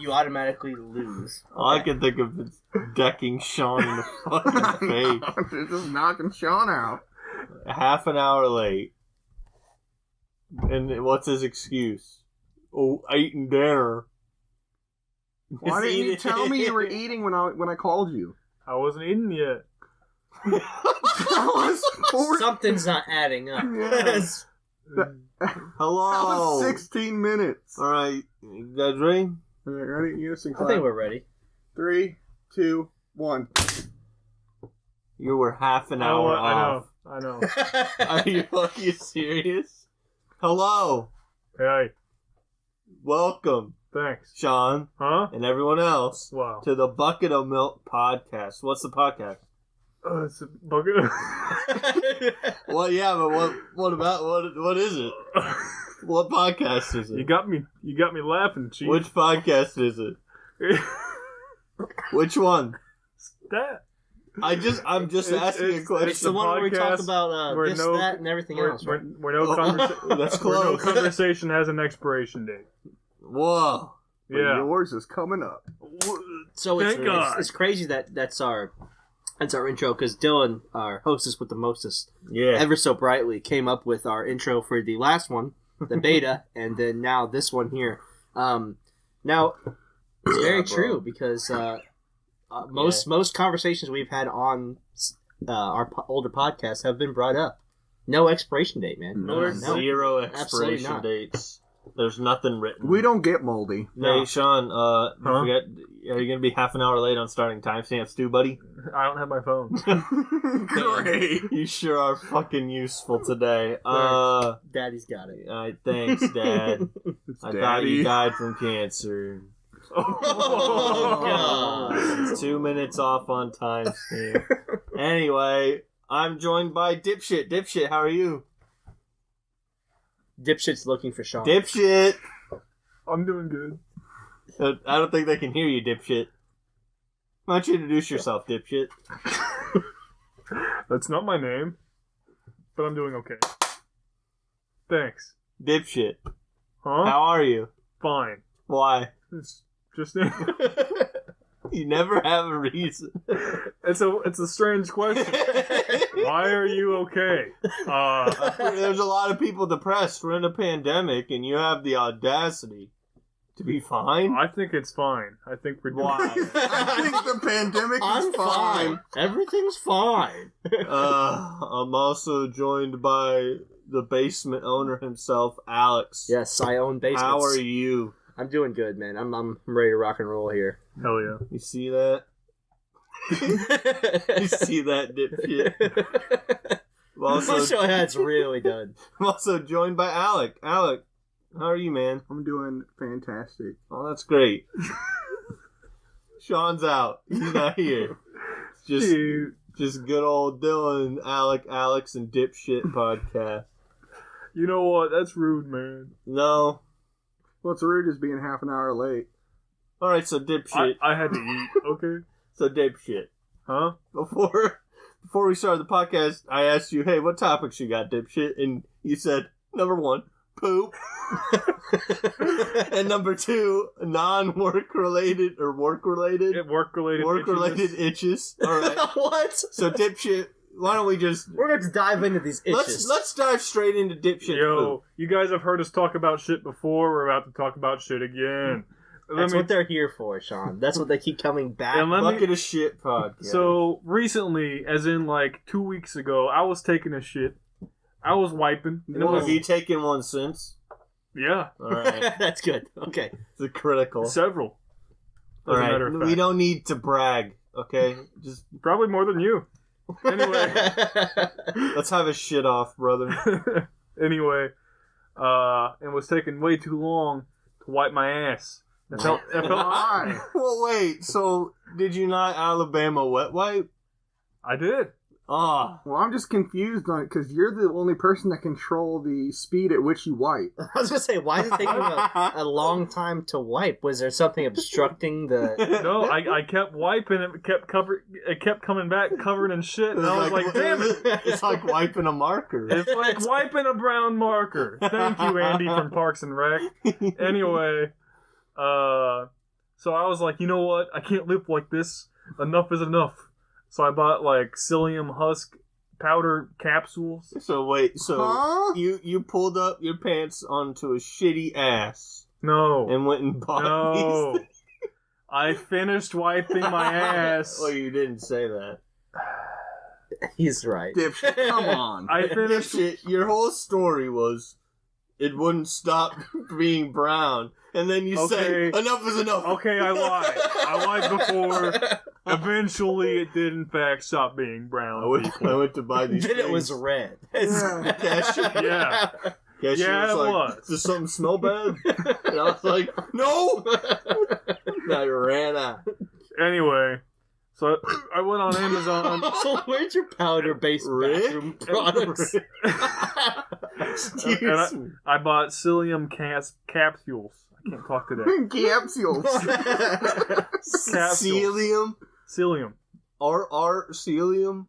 you automatically lose. All I can think of is decking Sean in the fucking face. They're just knocking Sean out. Half an hour late. And what's his excuse? Oh, eating dinner. Why didn't you tell me you were eating when I called you? I wasn't eating yet. Something's not adding up. Yes. Hello. That was 16 minutes. All right, you guys ready? All right, ready? Unison I clap. think we're ready. 3, 2, 1. You were half an hour off. I know. Are you serious? Hello. Hey, Welcome, thanks. Sean, Huh? and everyone else, Wow. to the Bucket of Milk podcast. What's the podcast? It's a bucket of... Well, yeah, but what is it? What podcast is it? You got me laughing, Chief. Which podcast is it? Which one? That? I'm just asking a question. It's the one where we talk podcast about where this, no- that, and everything else, right? Where no conversation. That's Where no close. conversation has an expiration date. Whoa. But Yeah. yours is coming up. So Thank God. it's crazy that's our intro, because Dylan, our hostess with the mostest, Yeah. ever so brightly came up with our intro for the last one, the beta, and then now this one here. Now, it's very true, because most conversations we've had on our older podcasts have been brought up. No expiration date, man. No. Zero Absolutely expiration not. dates. There's nothing written. We don't get moldy. Hey, Sean, Huh? forget, are you going to be half an hour late on starting timestamps too, buddy? I don't have my phone. Great. You sure are fucking usable today. Daddy's got it. Thanks, Dad. It's I thought you Daddy. died from cancer. Oh, God. 2 minutes off on timestamp. Anyway, I'm joined by Dipshit. Dipshit, how are you? Dipshit's looking for Sean. Dipshit! I'm doing good. I don't think they can hear you, Dipshit. Why don't you introduce yourself, Dipshit? That's not my name, but I'm doing okay. Thanks. Dipshit, Huh? how are you? Fine. Why? It's just You never have a reason. it's a strange question. Why are you okay? There's a lot of people depressed. We're in a pandemic, and you have the audacity to be fine? I think it's fine. I think we're doing Why? I think the pandemic I'm is fine. Everything's fine. I'm also joined by the basement owner himself, Alex. Yes, I own basements. How are you? I'm doing good, man. I'm ready to rock and roll here. Hell yeah. You see that? You see that, dipshit? I'm also, Show that's really done. I'm also joined by Alec. Alec, how are you, man? I'm doing fantastic. Oh, that's great. Sean's out. He's not here. It's Dude, just good old Dylan, Alec, Alex, and Dipshit podcast. you know what? That's rude, man. No. What's rude is being half an hour late. All right, so Dipshit. I had to eat, okay? So Dipshit. Huh? Before we started the podcast, I asked you, hey, what topics you got, Dipshit? And you said, number 1, poop. And number 2, non-work related or work-related. Work-related Work-related itches. All right. What? So Dipshit, why don't we just... We're going to dive into these itches. Let's dive straight into Dipshit Yo, poop. you guys have heard us talk about shit before. We're about to talk about shit again. That's what they're here for, Sean. That's what they keep coming back. And let me- Bucket of shit podcast. So, recently, as in like 2 weeks ago, I was taking a shit. I was wiping. And it Have was, you taken one since? yeah, All right. That's good. Okay. It's a critical. several. All As a right. matter of fact. We don't need to brag, okay? Just Probably more than you. Anyway. let's have a shit off, brother. Anyway, it was taking way too long to wipe my ass. It felt Why? Well, wait. So, did you not Alabama wet wipe? I did. Ah, Well, I'm just confused on it because you're the only person that control the speed at which you wipe. I was going to say, why is it taking a long time to wipe? Was there something obstructing the... No, I kept wiping. It kept coming back covered in shit, and I was like, "Damn it!" It's like wiping a marker. It's like wiping a brown marker. Thank you, Andy from Parks and Rec. Anyway, So I was like, you know what? I can't live like this. Enough is enough. So I bought like psyllium husk powder capsules. So wait, so Huh? you pulled up your pants onto a shitty ass No. and went and bought No. these things? I finished wiping my ass. Well, you didn't say that. He's right. Dipshit, come on. I finished. Shit, your whole story was it wouldn't stop being brown, and then you say Okay. enough is enough. Okay, I lied. I lied before. Eventually, it did in fact stop being brown. I went to buy these. Then it was things. red. Yeah. Cashier, Yeah. cashier Yeah, was it like, was. Does something smell bad? And I was like, no. And I ran out. Anyway, so I went on Amazon. Where's your powder-based Rick? bathroom products? Excuse me. I bought psyllium capsules. I can't talk today. Capsules. Celium? Psyllium. Celium?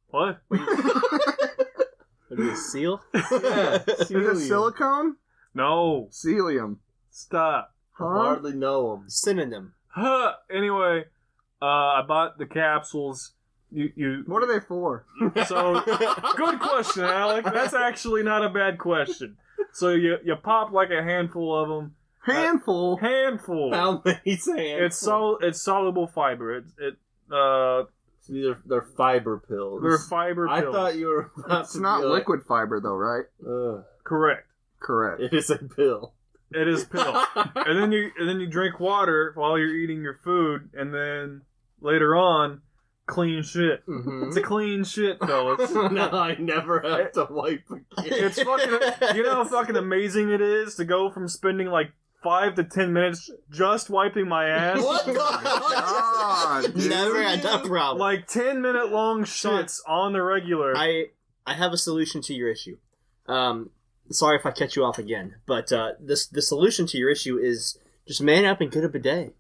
What? Are you a seal? Yeah, Is it silicone? No. Celium. Stop. I Huh? hardly know them. Synonym. Huh. Anyway, I bought the capsules. You. What are they for? So, good question, Alec. That's actually not a bad question. So you pop like a handful of them. Handful. Handful. How many say It's soluble fiber. They're fiber pills. They're fiber I pills. thought you were about It's to not be like, liquid fiber though, right? Ugh, Correct. Correct. it is a pill. It is pill. and then you drink water while you're eating your food, and then later on, clean shit. Mm-hmm. It's a clean shit, fellas. No, I never have to wipe again. It's fucking. You know how fucking amazing it is to go from spending like 5 to 10 minutes just wiping my ass. What the God, dude. Never had that problem. Like 10-minute long shits on the regular. I have a solution to your issue. Sorry if I catch you off again, but the solution to your issue is just man up and get a bidet.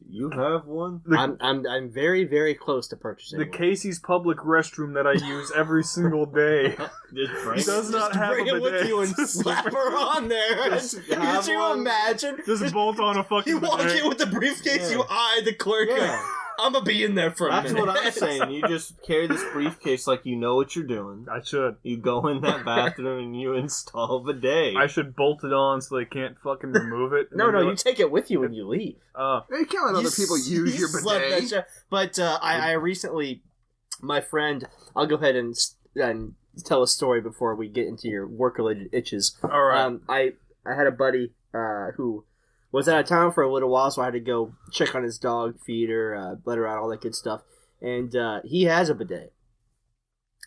You have one? I'm very, very close to purchasing The one. Casey's public restroom that I use every single day. Just bring He does not have bring a it with bidet. you and slap her on there. Just Could have you one. imagine? Just bolt on a fucking You walk bidet. in with the briefcase, Yeah. you eye the clerk. Yeah. I'm gonna be in there for a That's minute. what I'm saying. You just carry this briefcase like you know what you're doing. I should. You go in that bathroom and you install a bidet. I should bolt it on so they can't fucking remove it. and No, then no, be you take it with you when you leave. like, You can't let other people use your slept that bidet. shit. But I recently, my friend, I'll go ahead and tell a story before we get into your work-related itches. all right. I had a buddy who was out of town for a little while, so I had to go check on his dog, feed her, let her out, all that good stuff. And he has a bidet.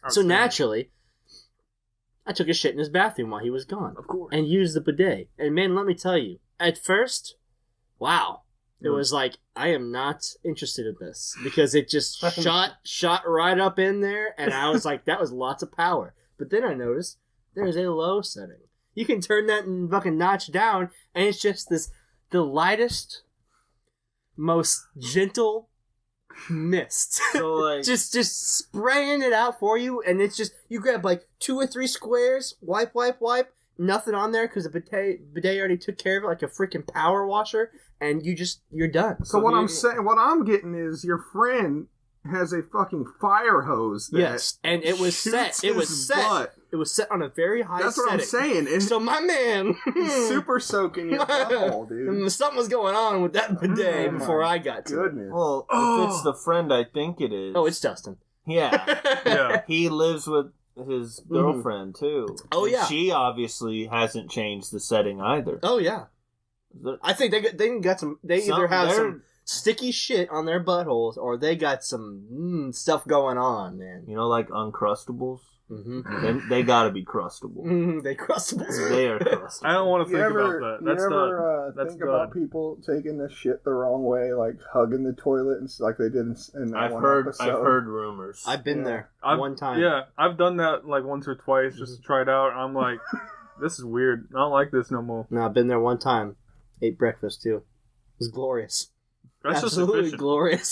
So naturally, I took a shit in his bathroom while he was gone. Of course. And used the bidet. And man, let me tell you, at first, wow. It was like, I am not interested in this. Because it just shot right up in there, and I was like, that was lots of power. But then I noticed, there's a low setting. You can turn that and fucking notch down, and it's just the lightest, most gentle mist. so like just spraying it out for you, and it's just, you grab like 2 or 3 squares, wipe, nothing on there because the bidet already took care of it like a freaking power washer, and you're done. So what I'm saying, what I'm getting is your friend has a fucking fire hose. That Yes, and it was set. shoots It was his set. butt. It was set on a very high That's what I'm setting. saying. It's So my man, super soaking your butthole, dude. something was going on with that bidet Oh my before I got to it. Goodness. well, Oh. if it's the friend I think it is. Oh, it's Dustin. yeah. Yeah. He lives with his girlfriend too. Oh, And yeah. she obviously hasn't changed the setting either. Oh yeah. I think they got some. They either have some sticky shit on their buttholes, or they got some stuff going on, man. You know, like Uncrustables. Mm-hmm. They gotta be crustable. They crustables. They are crustable. I don't want to think about that. That's done. That's think about done. people taking the shit the wrong way, like hugging the toilet and like they did in that I've one heard episode. rumors. I've been Yeah. there I've- one time. Yeah, I've done that like once or twice just to try it out. And I'm like, this is weird. I don't like this no more. No, I've been there one time. Ate breakfast too. It was glorious. That's just Absolutely efficient. glorious.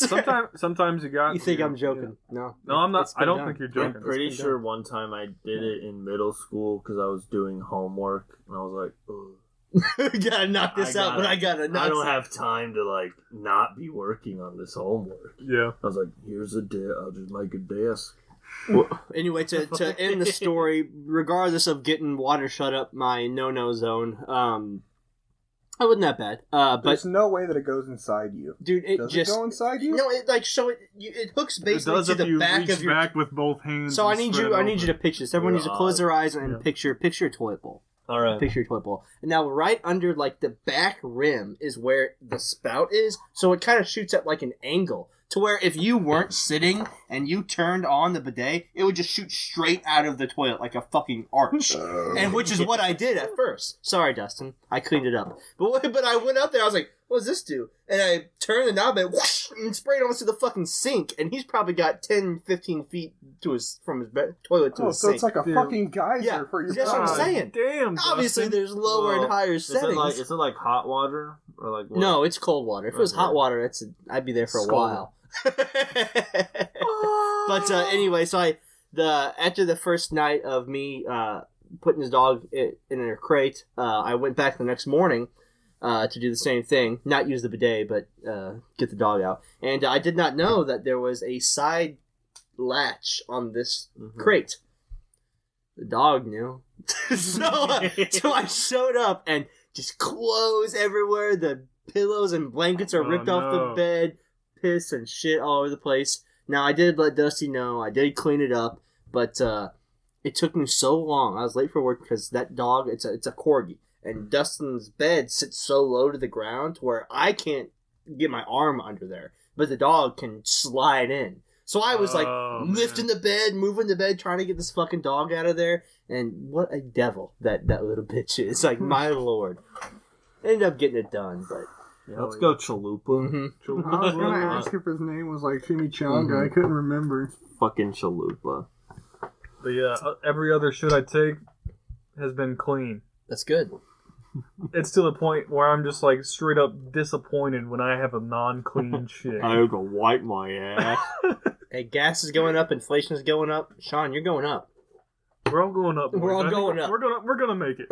Sometimes you got. You think I'm joking? No. No, I'm not. It's I been don't done. think you're I'm joking. pretty been sure one time I did it in middle school because I was doing homework and I was like, ugh. Gotta knock this out, but I gotta knock. I don't have time to like not be working on this homework. Yeah. I was like, here's a desk. I'll just make a desk. Anyway, to end the story, regardless of getting water shut up my no zone, I wasn't that bad. But There's no way that it goes inside you. dude, it Does just it go inside you? no, it like so it hooks It basically does to if the you back reach of your. back with both hands. So I and need spread you to open. picture this. Everyone needs to close their eyes and picture a toilet bowl. All right. Picture a toilet bowl. And now right under like the back rim is where the spout is, so it kind of shoots at like an angle to where if you weren't sitting and you turned on the bidet, it would just shoot straight out of the toilet like a fucking arch. And which is what I did at first. Sorry, Dustin. I cleaned it up. But I went up there, I was like, what does this do? And I turned the knob and whoosh, and sprayed almost to the fucking sink. And he's probably got 10, 15 feet from his toilet to his so sink. it's like a Dude. fucking geyser Yeah, for your that's what I'm body. saying. Damn. Obviously, Dustin. there's lower and higher settings. Is it like hot water or like what? No, it's cold water. If it was Okay. hot water, I'd be there for a Scalding. while. But anyway, so after the first night of me putting his dog in a crate, I went back the next morning to do the same thing. Not use the bidet, but get the dog out. And I did not know that there was a side latch on this crate. The dog knew. so I showed up and just clothes everywhere. The pillows and blankets are ripped off the bed. Piss and shit all over the place. Now, I did let Dusty know. I did clean it up. But it took me so long. I was late for work because that dog, it's a corgi. And Dustin's bed sits so low to the ground to where I can't get my arm under there. But the dog can slide in. So I was like lifting the bed, moving the bed, trying to get this fucking dog out of there. And what a devil that little bitch is. Like, my lord. Ended up getting it done, but... Yeah, let's go Chalupa. Mm-hmm. I was going to ask if his name was like Chimichanga. I couldn't remember. Fucking Chalupa. But yeah, every other shit I take has been clean. That's good. It's to the point where I'm just like straight up disappointed when I have a non-clean shit. I have to wipe my ass. Hey, gas is going up, inflation is going up. Sean, you're going up. We're all going up. We're boys. all I think going up. We're gonna make it.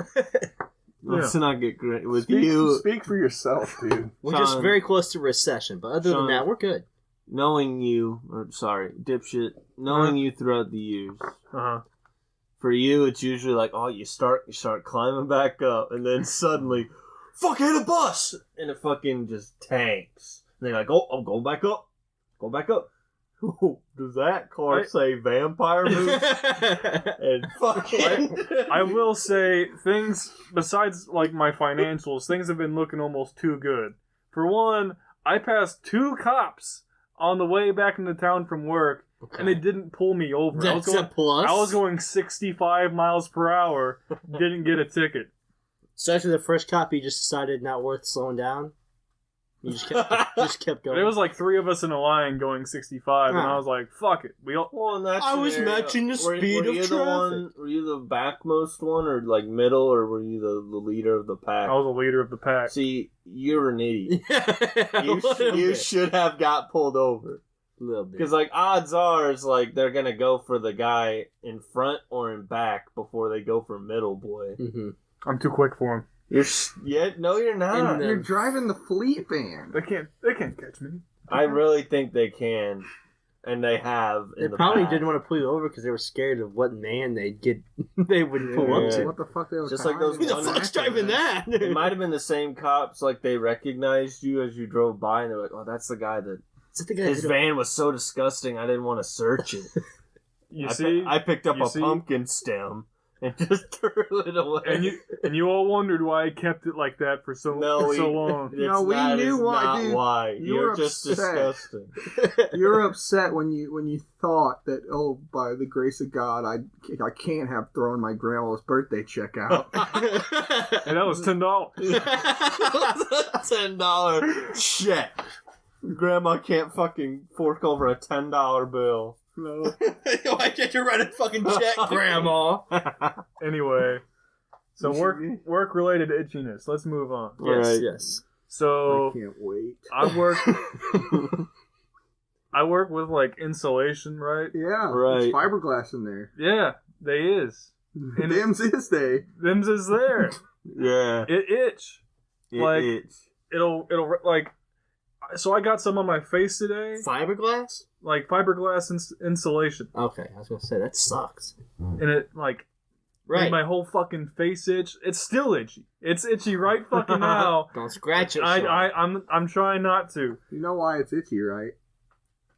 Let's not get great with Speak, you. speak for yourself, dude. We're just Sean. very close to recession, but other Sean. than that, we're good. Knowing you, or sorry, dipshit, knowing you throughout the years, Uh-huh. for you, it's usually like, oh, you start climbing back up, and then suddenly, fuck, hit a bus! And it fucking just tanks. And they're like, oh, I'm going back up. Go back up. Does that car say vampire moves? And fucking... I will say things besides like my financials, things have been looking almost too good. For one, I passed 2 cops on the way back into town from work, and they didn't pull me over. That's a plus. I was going 65 miles per hour, didn't get a ticket. So after the first cop, you just decided not worth slowing down? You just kept going. There was like 3 of us in a line going 65, and I was like, fuck it. We all... Well, in that I was scenario, matching the were speed of you the one? Were you the backmost one, or like middle, or were you the leader of the pack? I was the leader of the pack. See, you're an idiot. you You should have got pulled over. A little bit. Because like odds are, is like they're gonna go for the guy in front or in back before they go for middle boy. Mm-hmm. I'm too quick for him. No, you're not. And You're driving the fleet van. They can't catch me. I really think they can, and they have. They In the probably past. didn't want to pull you over because they were scared of what man they would pull up Yeah. to. What the fuck they were Just like those Who the one fuck's driving that? It might have been the same cops. Like they recognized you as you drove by, and they're like, "Oh, that's the guy that Is it the guy his who- van was so disgusting. I didn't want to search it. I picked up You a see? pumpkin stem and just threw it away. and you all wondered why I kept it like that for so long. No, we that knew is why, not dude. why. You You're were just upset. disgusting. You were upset when you thought that, oh, by the grace of God, I can't have thrown my grandma's birthday check out. And that was $10. $10 check. Grandma can't fucking fork over a $10 bill. No. Why can't you write a fucking check, Grandma? Anyway, so work related itchiness. Let's move on. Yes, Right. yes. I So can't wait. I work with like insulation, right? Yeah, Right. there's fiberglass in there. Yeah, they is. And Them's is they. Them's is there. Yeah. it itch. It'll like. So I got some on my face today, Fiberglass? like fiberglass insulation, Okay, I was gonna say that sucks. and it like Right. made my whole fucking face itch. It's still itchy. It's itchy right fucking now. Don't scratch it. I'm trying not to. You know why it's itchy, right?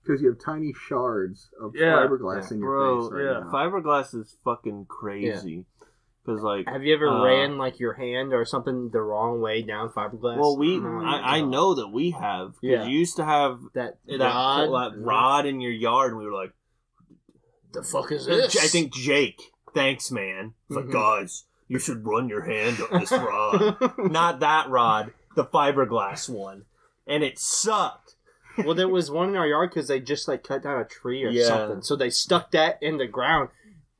Because you have tiny shards of Yeah. fiberglass in your Bro, face right yeah. now. Fiberglass is fucking crazy. Because, like... Have you ever ran like your hand or something the wrong way down fiberglass? Well, I God. know that we have. Because Yeah. you used to have that that rod in your yard, and we were like... The fuck is this? I think Jake. Thanks, man. It's like, Mhm. guys, you should run your hand up this rod. Not that rod. The fiberglass one. And it sucked. Well, there was one in our yard because they just like cut down a tree or Yeah. something, so they stuck that in the ground.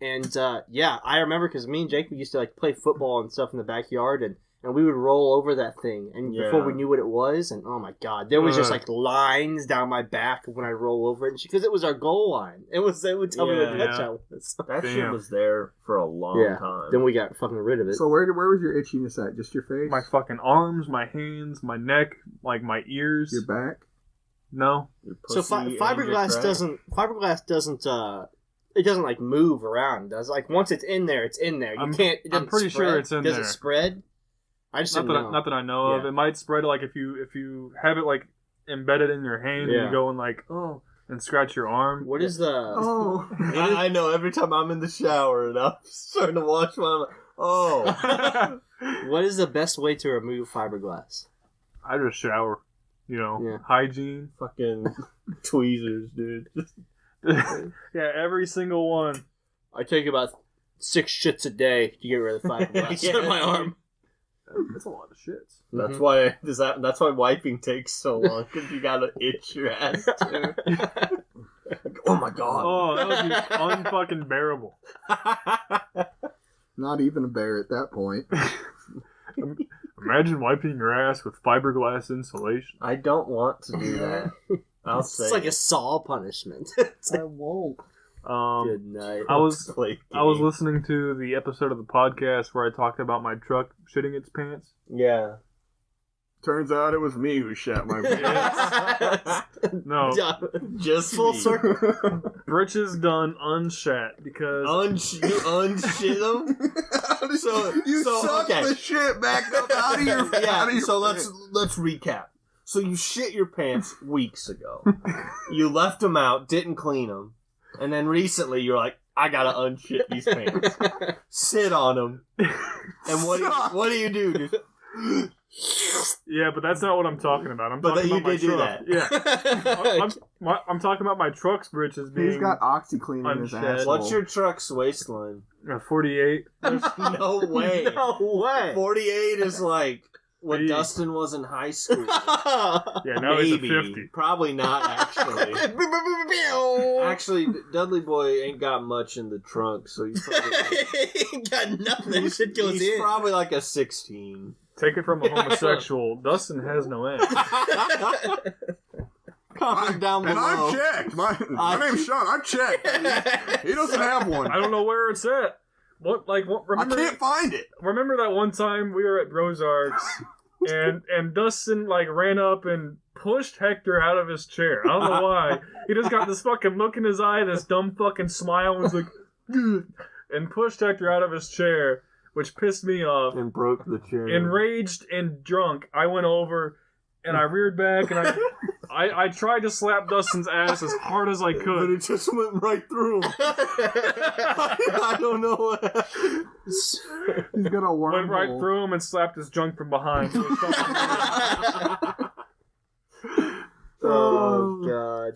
And yeah, I remember because me and Jake we used to like play football and stuff in the backyard, and we would roll over that thing, and before we knew what it was, and oh my god, there was just like lines down my back when I roll over it, because it was our goal line. It would tell me what Yeah. touchdown was. That shit Damn. was there for a long Yeah. time. Then we got fucking rid of it. So where was your itchiness at? Just your face? My fucking arms, my hands, my neck, like my ears. Your back? No. Your So pussy and your fiberglass crack. doesn't it doesn't like move around. Does like once it's in there, it's in there. You can't. It I'm doesn't pretty spread. sure it's in Does there. it spread? I just didn't know. Not that I know of. Yeah. It might spread like if you have it like embedded in your hand Yeah. and you go and like and scratch your arm. What is the? Oh. I know. Every time I'm in the shower and I'm starting to wash my... I'm like, oh. What is the best way to remove fiberglass? I just shower. Yeah. Hygiene. Fucking tweezers, dude. Yeah, every single one. I take about 6 shits a day to get rid of the fiberglass Yeah. in my arm. That's a lot of shits. That's why that's why wiping takes so long, because you gotta itch your ass too. Oh my god. Oh, that would be unfucking bearable. Not even a bear at that point. Imagine wiping your ass with fiberglass insulation. I don't want to do that. I'll say It's like a Saw punishment. It's like, I won't. good night. I was Play I was games. listening to the episode of the podcast where I talked about my truck shitting its pants. Yeah. Turns out it was me who shat my pants. No, Just Full me. circle. britches done unshat because You unshit them? You so, sucked okay. the shit back up out of your out of Yeah, your so pants. let's recap. So you shit your pants weeks ago. You left them out, didn't clean them, and then recently you're like, I gotta unshit these pants. Sit on them, and what do you do? Just, yeah, but that's not what I'm talking about. I'm But talking you about my did do truck. that. Yeah, I'm talking about my truck's britches being He's got OxyClean in his unshed. asshole. What's your truck's waistline? 48. There's no way. No way. 48 is like when Jeez. Dustin was in high school. Yeah, now he's a Maybe. 50. Probably not, actually. Actually, Dudley Boy ain't got much in the trunk, so he's probably, got nothing. Shit goes he's in. probably like a 16. Take it from a homosexual. Dustin has no end. Comment down And below. I've checked. My name's Sean. I've checked. He doesn't have one. I don't know where it's at. What? I Remember? can't find it. Remember that one time we were at Brozarks and Dustin like ran up and pushed Hector out of his chair. I don't know why. He just got this fucking look in his eye, this dumb fucking smile, and was like, "Ugh," and pushed Hector out of his chair, which pissed me off. And broke the chair. Enraged and drunk, I went over and I reared back and I tried to slap Dustin's ass as hard as I But could. it just went right through him. I don't know what happened. He's got a wormhole. Went right through him and slapped his junk from behind. It was fucking- Oh god.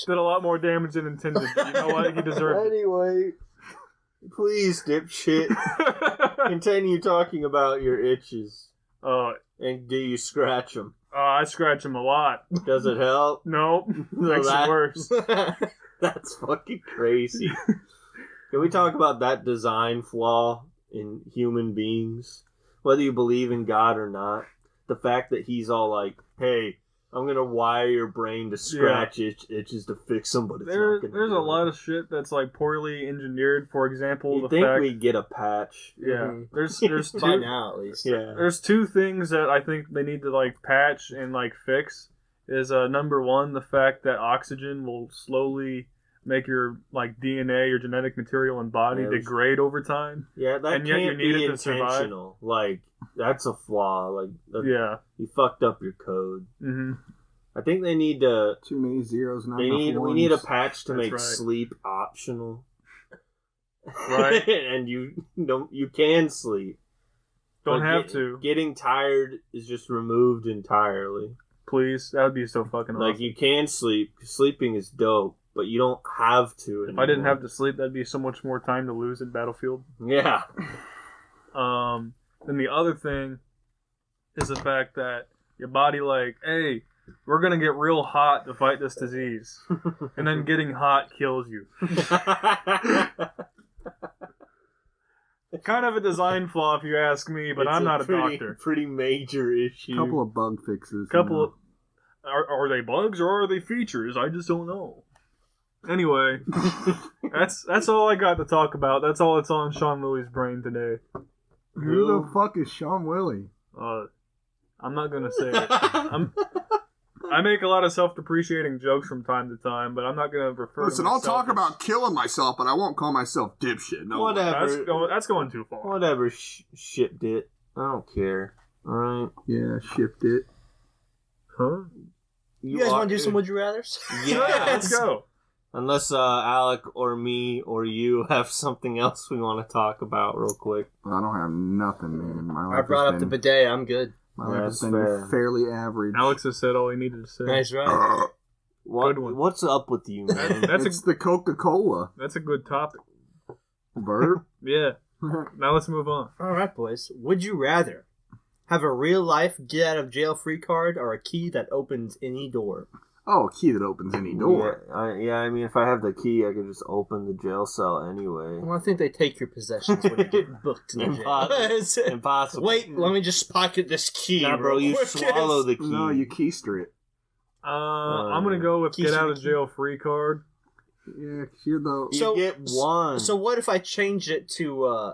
did a lot more damage than intended. But you know what? He deserved it. Anyway, please, dipshit, continue talking about your itches. And do you scratch them? I scratch him a lot. Does it help? Nope. No, Makes it worse. That's fucking crazy. Can we talk about that design flaw in human beings? Whether you believe in God or not, the fact that he's all like, hey, I'm gonna wire your brain to scratch itches to fix them, but it's not gonna there's do a it. lot of shit that's like poorly engineered. For example, You the think fact we get a patch? there's By two, now, at least. Yeah. there's two things that I think they need to like patch and like fix. Is number one, the fact that oxygen will slowly make your like DNA, your genetic material and body Yeah, it was- degrade over time. Yeah, that And yet you can't need be it to survive. intentional. Like that's a flaw. Like Yeah. you fucked up your code. Mm-hmm. I think they need to. Too many zeros, not We enough need a ones. patch to That's make right. sleep optional. Right. And you can sleep. Don't But have to. Getting tired is just removed entirely. Please, that would be so fucking Like awesome. you can sleep. Sleeping is dope, but you don't have to. If I didn't have to sleep, that'd be so much more time to lose at Battlefield. Yeah. Then the other thing is the fact that your body, like, hey, we're gonna get real hot to fight this disease, and then getting hot kills you. Kind of a design flaw, if you ask me, but It's I'm not a pretty, doctor. Pretty major issue. Couple of bug fixes. Couple. Are they bugs or are they features? I just don't know. Anyway, that's all I got to talk about. That's all that's on Sean Willie's brain today. Who the fuck is Sean Willie? I'm not gonna say it. I make a lot of self-depreciating jokes from time to time, but I'm not gonna refer. Listen, to I'll myself talk as- about killing myself, but I won't call myself dipshit. No. Whatever. That's going too far. Whatever. Shipped it. I don't care. All right. Yeah, shipped it. Huh? You guys want to do some Would You Rathers? Yeah. Let's go. Unless Alec or me or you have something else we want to talk about real quick. I don't have nothing, man. My life I brought has up the been, bidet. I'm good. My life has That's been fair. fairly average. Alex has said all he needed to say. Nice, right? What, Good one. What's up with you, man? That's It's the Coca-Cola. That's a good topic. Burp. Yeah. Now let's move on. All right, boys. Would you rather have a real life get out of jail free card or a key that opens any door? Oh, a key that opens any door. Yeah, I mean, if I have the key, I could just open the jail cell anyway. Well, I think they take your possessions when you get booked in the jail. Impossible. Wait, let me just pocket this key. Nah, bro, real you quick. swallow the key. No, you keister it. I'm gonna go with get out of jail free card. Yeah, 'cause you're the... You So- get one. So what if I changed it to,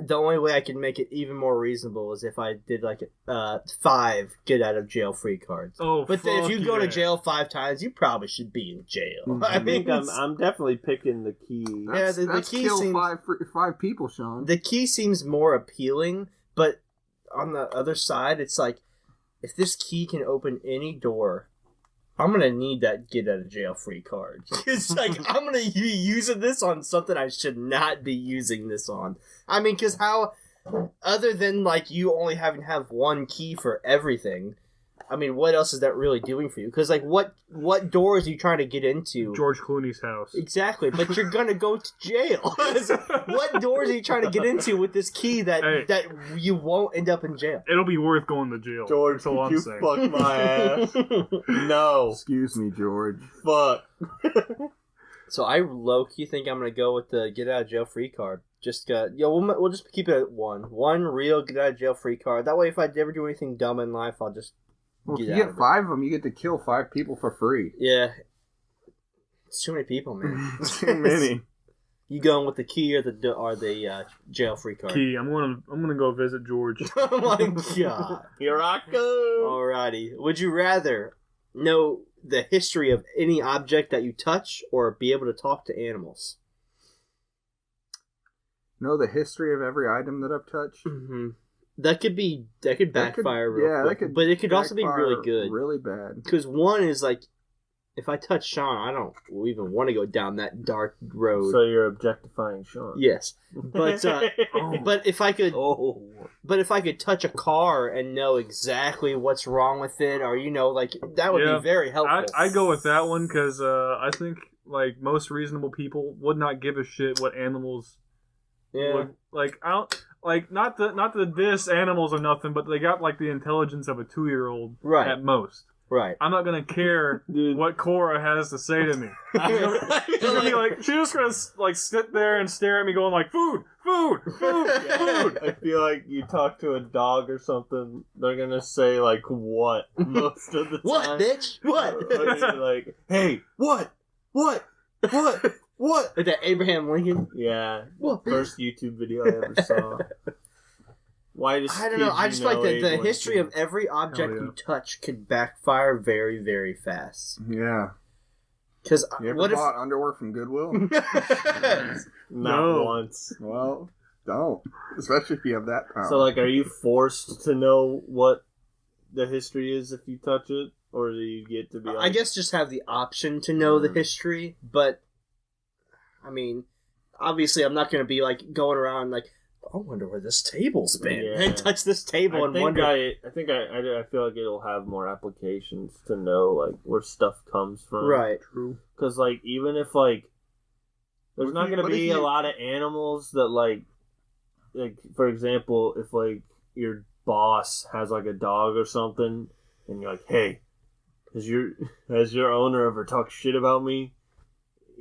the only way I can make it even more reasonable is if I did like 5 get out of jail free cards. Oh, But then if fuck you go to yeah. jail 5 times, you probably should be in jail. Mhm. I think it's- I'm definitely picking the key. Yeah, the That's key kill seems- five people, Sean. the key seems more appealing, but on the other side, it's like if this key can open any door, I'm gonna need that get out of jail free card. It's like I'm gonna be using this on something I should not be using this on. I mean, because how, other than like you only having to have one key for everything, I mean, what else is that really doing for you? Because like, what doors are you trying to get into? George Clooney's house. Exactly, but you're gonna go to jail. What doors are you trying to get into with this key that Hey. that you won't end up in jail? It'll be worth going to jail. George, That's all I'm you saying. fuck my ass. No. Excuse me, George. Fuck. So I low key think I'm gonna go with the get out of jail free card. Just we'll just keep it at one real get out of jail free card. That way, if I ever do anything dumb in life, I'll just Well, if get you out get of it. 5 of them, you get to kill 5 people for free. Yeah. It's too many people, man. Too many. You going with the key or the jail free card? Key. I'm gonna go visit George. Oh my god. Here I go. Alrighty. Would you rather know the history of any object that you touch or be able to talk to animals? Know the history of every item that I've touched? Mm-hmm. That could backfire real quick. But it could also be really backfire good. Really bad. Because one is like, if I touch Sean, I don't even want to go down that dark road. So you're objectifying Sean. Yes. But but if I could Oh. But if I could touch a car and know exactly what's wrong with it, or like that would Yeah. be very helpful. I go with that one because I think like most reasonable people would not give a shit what animals Yeah. would like. I don't like not the diss animals or nothing, but they got like the intelligence of a 2-year-old Right. at most. Right. I'm not gonna care Dude. what Cora has to say to me. She's gonna be like, she's just gonna like sit there and stare at me, going like, "Food, Food! I feel like you talk to a dog or something, they're gonna say like what most of the time. What, bitch? What? Like, hey, what? What? Like that Abraham Lincoln. Yeah. What, bitch? First YouTube video I ever saw. Why does I don't know. I just feel like the history of every object you touch can backfire very, very fast. Yeah. Because You ever what if bought underwear from Goodwill? Not No. once. Well, don't. Especially if you have that power. So, like, are you forced to know what the history is if you touch it? Or do you get to be like... I guess just have the option to know the history, but I mean, obviously I'm not going to be like going around like, I wonder where this table's been, Yeah. and touch this table and wonder. I feel like it'll have more applications to know like where stuff comes from. Right. True. Because like even if like there's What not if you- going to what if be you- a lot of animals that like for example if like your boss has like a dog or something and you're like, hey, has your owner ever talked shit about me?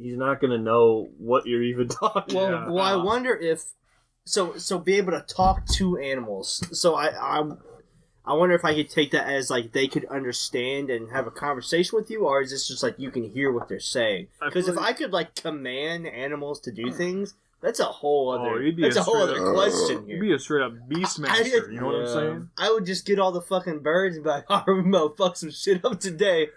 He's not going to know what you're even talking Well, about. I wonder if so be able to talk to animals. So I wonder if I could take that as like they could understand and have a conversation with you, or is this just like you can hear what they're saying? Because if I could like command animals to do things, that's a whole other. you'd be That's a a whole straight other up- question You'd here. be a straight up beastmaster. You know what I'm Yeah. saying? I would just get all the fucking birds and be like, "Oh, we mo fuck some shit up today."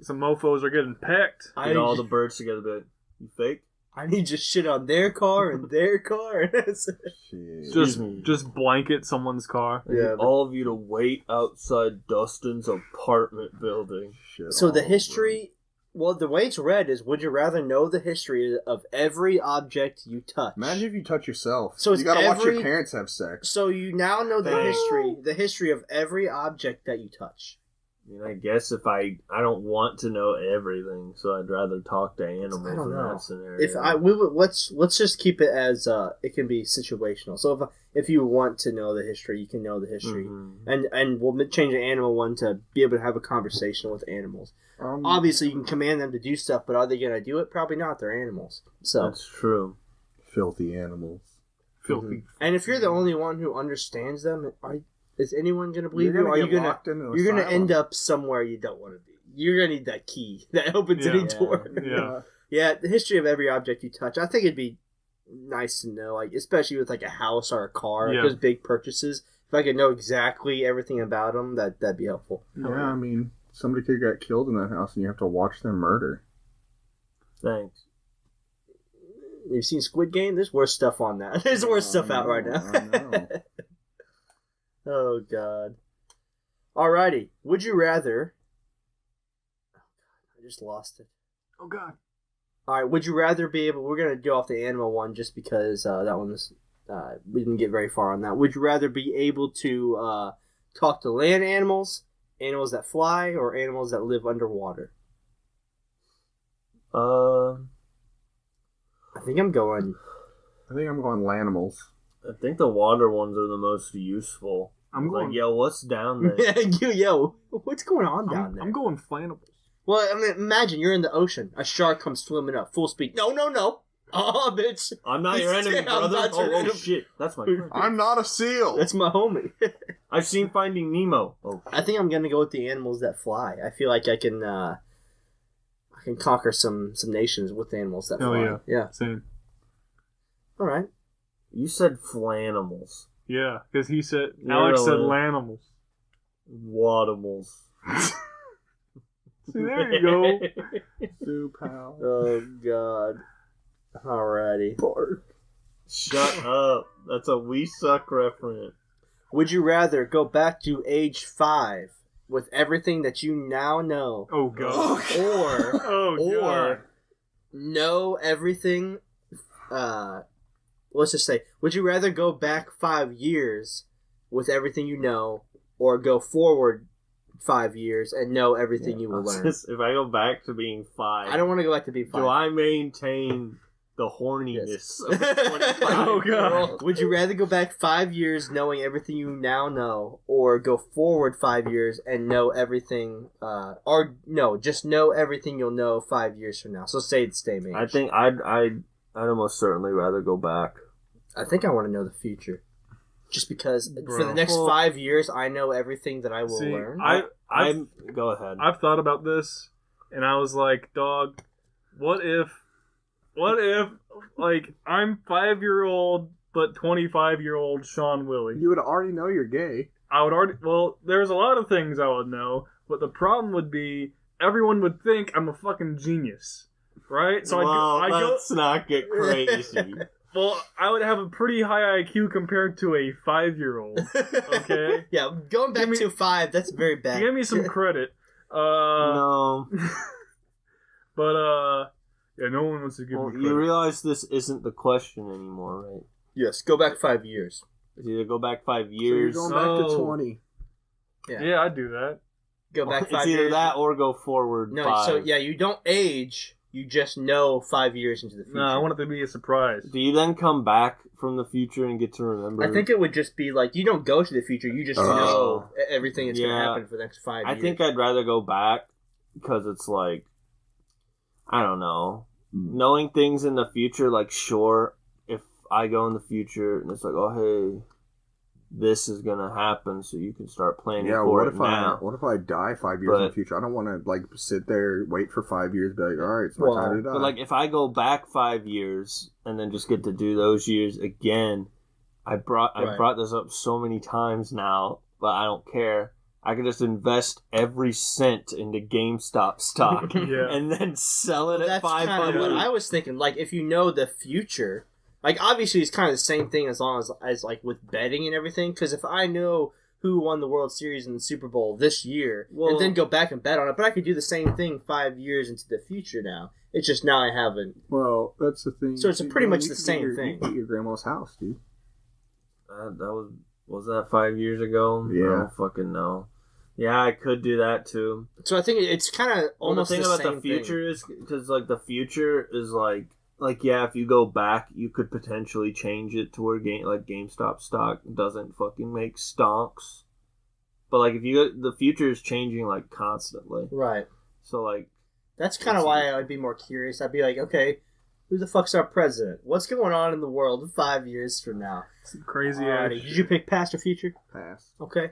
Some mofos are getting pecked. Get all the birds together, but you fake? I need just shit on their car and their car. Shit. Just blanket someone's car. I need all of you to wait outside Dustin's apartment building. Shit So the all history, well, the way it's read is, would you rather know the history of every object you touch? over. Imagine if you touch yourself. So it's you gotta watch every- your parents have sex. So you now know the Dang. history of every object that you touch. I mean, I guess if I don't want to know everything, so I'd rather talk to animals I don't in know. that scenario. If let's just keep it as it can be situational. So if you want to know the history, you can know the history, Mhm. and we'll change the animal one to be able to have a conversation with animals. Obviously, you can command them to do stuff, but are they going to do it? Probably not. They're animals. So, That's true. Filthy animals. Filthy. and if you're the only one who understands them, is anyone going to believe You're you? Are you get going to locked into an you're going to asylum. end up somewhere you don't want to be? You're going to need that key that opens any Yeah. door. Yeah. Yeah, the history of every object you touch. I think it'd be nice to know, like especially with like a house or a car, Yeah. those big purchases. If I could know exactly everything about them, that'd be helpful. Yeah, I mean, somebody could get killed in that house and you have to watch their murder. Thanks. You've seen Squid Game? There's worse stuff on that. There's worse stuff out right now. I know. Oh god. Alrighty. Would you rather? I just lost it. Oh god. All right. Would you rather be able? We're gonna go off the animal one just because that one was we didn't get very far on that. Would you rather be able to talk to land animals, animals that fly, or animals that live underwater? I think I'm going. I think I'm going Lanimals. I think the water ones are the most useful. I'm Like, going. yo, what's down there? Yo, what's going on down there? I'm going flanables. Well, I mean, imagine you're in the ocean. A shark comes swimming up, full speed. No. Oh, bitch. I'm not your enemy, I'm brother. not your Oh enemy. shit, that's my friend. I'm not a seal. That's my homie. I've seen Finding Nemo. Oh, I think I'm gonna go with the animals that fly. I feel like I can conquer some nations with animals that Hell fly. yeah. Yeah. Same. All right. you said flanimals. Yeah, because he said You're Alex said a- lanimals. Watamals. See, there you go. Sue pal. Oh god. Alrighty. Shut up. That's a We Suck reference. Would you rather go back to age 5 with everything that you now know, Oh god. or Oh god. or know everything? Let's just say, would you rather go back 5 years with everything you know, or go forward 5 years and know everything you will learn? If I go back to being 5, I don't want to go back to being 5. do I maintain the horniness Yes. of a 25-year-old? Oh, God. Would you rather go back 5 years knowing everything you now know, or go forward 5 years and know everything, or no, just know everything you'll know 5 years from now? So say it's same age. I think I'd almost certainly rather go back. I think I want to know the future. Just because for Bro. the next Well- 5 years, I know everything that I will See, learn. I've Go ahead. I've thought about this, and I was like, dog, what if, like, I'm 5-year-old but 25-year-old Sean Willie? You would already know you're gay. I would already. Well, there's a lot of things I would know, but the problem would be everyone would think I'm a fucking genius, right? So well, I go. let's not get crazy. Well, I would have a pretty high IQ compared to a 5-year-old. Okay. Yeah, going back Give me- to 5, that's very bad. Give me some credit. No. But yeah, no one wants to give Well, me credit. you realize this isn't the question anymore, right? Yes, go back 5 years. It's either go back 5 So you're years. going back to Oh. 20. Yeah, I'd do that. Go back It's 5 either years. that or go forward No, 5. so yeah, you don't age. You just know 5 years into the future. No, I want it to be a surprise. Do you then come back from the future and get to remember? I think it would just be like you don't go to the future. You just know everything that's going to Yeah. happen for the next 5 years. I think I'd rather go back because it's like, I don't know, knowing things in the future. Like, sure, if I go in the future and it's like, oh hey, this is gonna happen, so you can start planning Yeah, for what it if now. what if I die 5 years in the But- future? I don't want to like sit there, wait for 5 years, be like, all right, it's my time to die. But like, if I go back 5 years and then just get to do those years again, I brought this up so many times now, but I don't care. I can just invest every cent into GameStop stock Yeah. and then sell it Well, at that's kind of 500. what I was thinking. Like, if you know the future, like obviously it's kind of the same thing as long as like with betting and everything. Because if I know who won the World Series and the Super Bowl this year, Well- and then go back and bet on it, but I could do the same thing 5 years into the future now. It's just now I haven't. well, that's the thing. So it's pretty much You the can same get your- thing. You can get your grandma's house, dude. That was that 5 years ago? Yeah. I don't fucking know. Yeah, I could do that too. So I think it's kind of Well, the almost thing the about same the future is because like the future is like yeah, if you go back, you could potentially change it to where GameStop stock doesn't fucking make stonks. But like if you the future is changing like constantly, thing. Right. so like That's kind of why I'd be more curious. I'd be like, okay, who the fuck's our president? What's going on in the world 5 years from now? Some crazy Alrighty. ass. Did you pick past or future? Pass. Okay.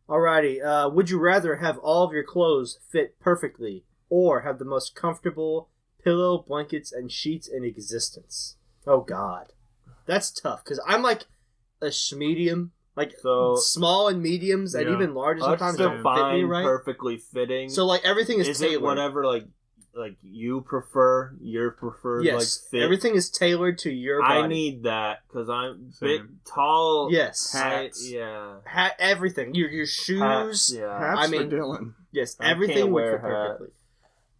Alrighty. Would you rather have all of your clothes fit perfectly or have the most comfortable pillow, blankets, and sheets in existence? Oh, God. That's tough because I'm like a medium. Like So- small and mediums and Yeah. even large let's sometimes don't fit me define right. perfectly fitting. So like everything is is tailored. it whatever like you prefer, your preferred Yes, like fit? everything is tailored to your body. I need that because I'm Same. big, tall. yes, Yeah. everything. Your shoes. Hats, yeah. Hats I mean- for Dylan. Yes, I everything can't would wear fit hats. perfectly.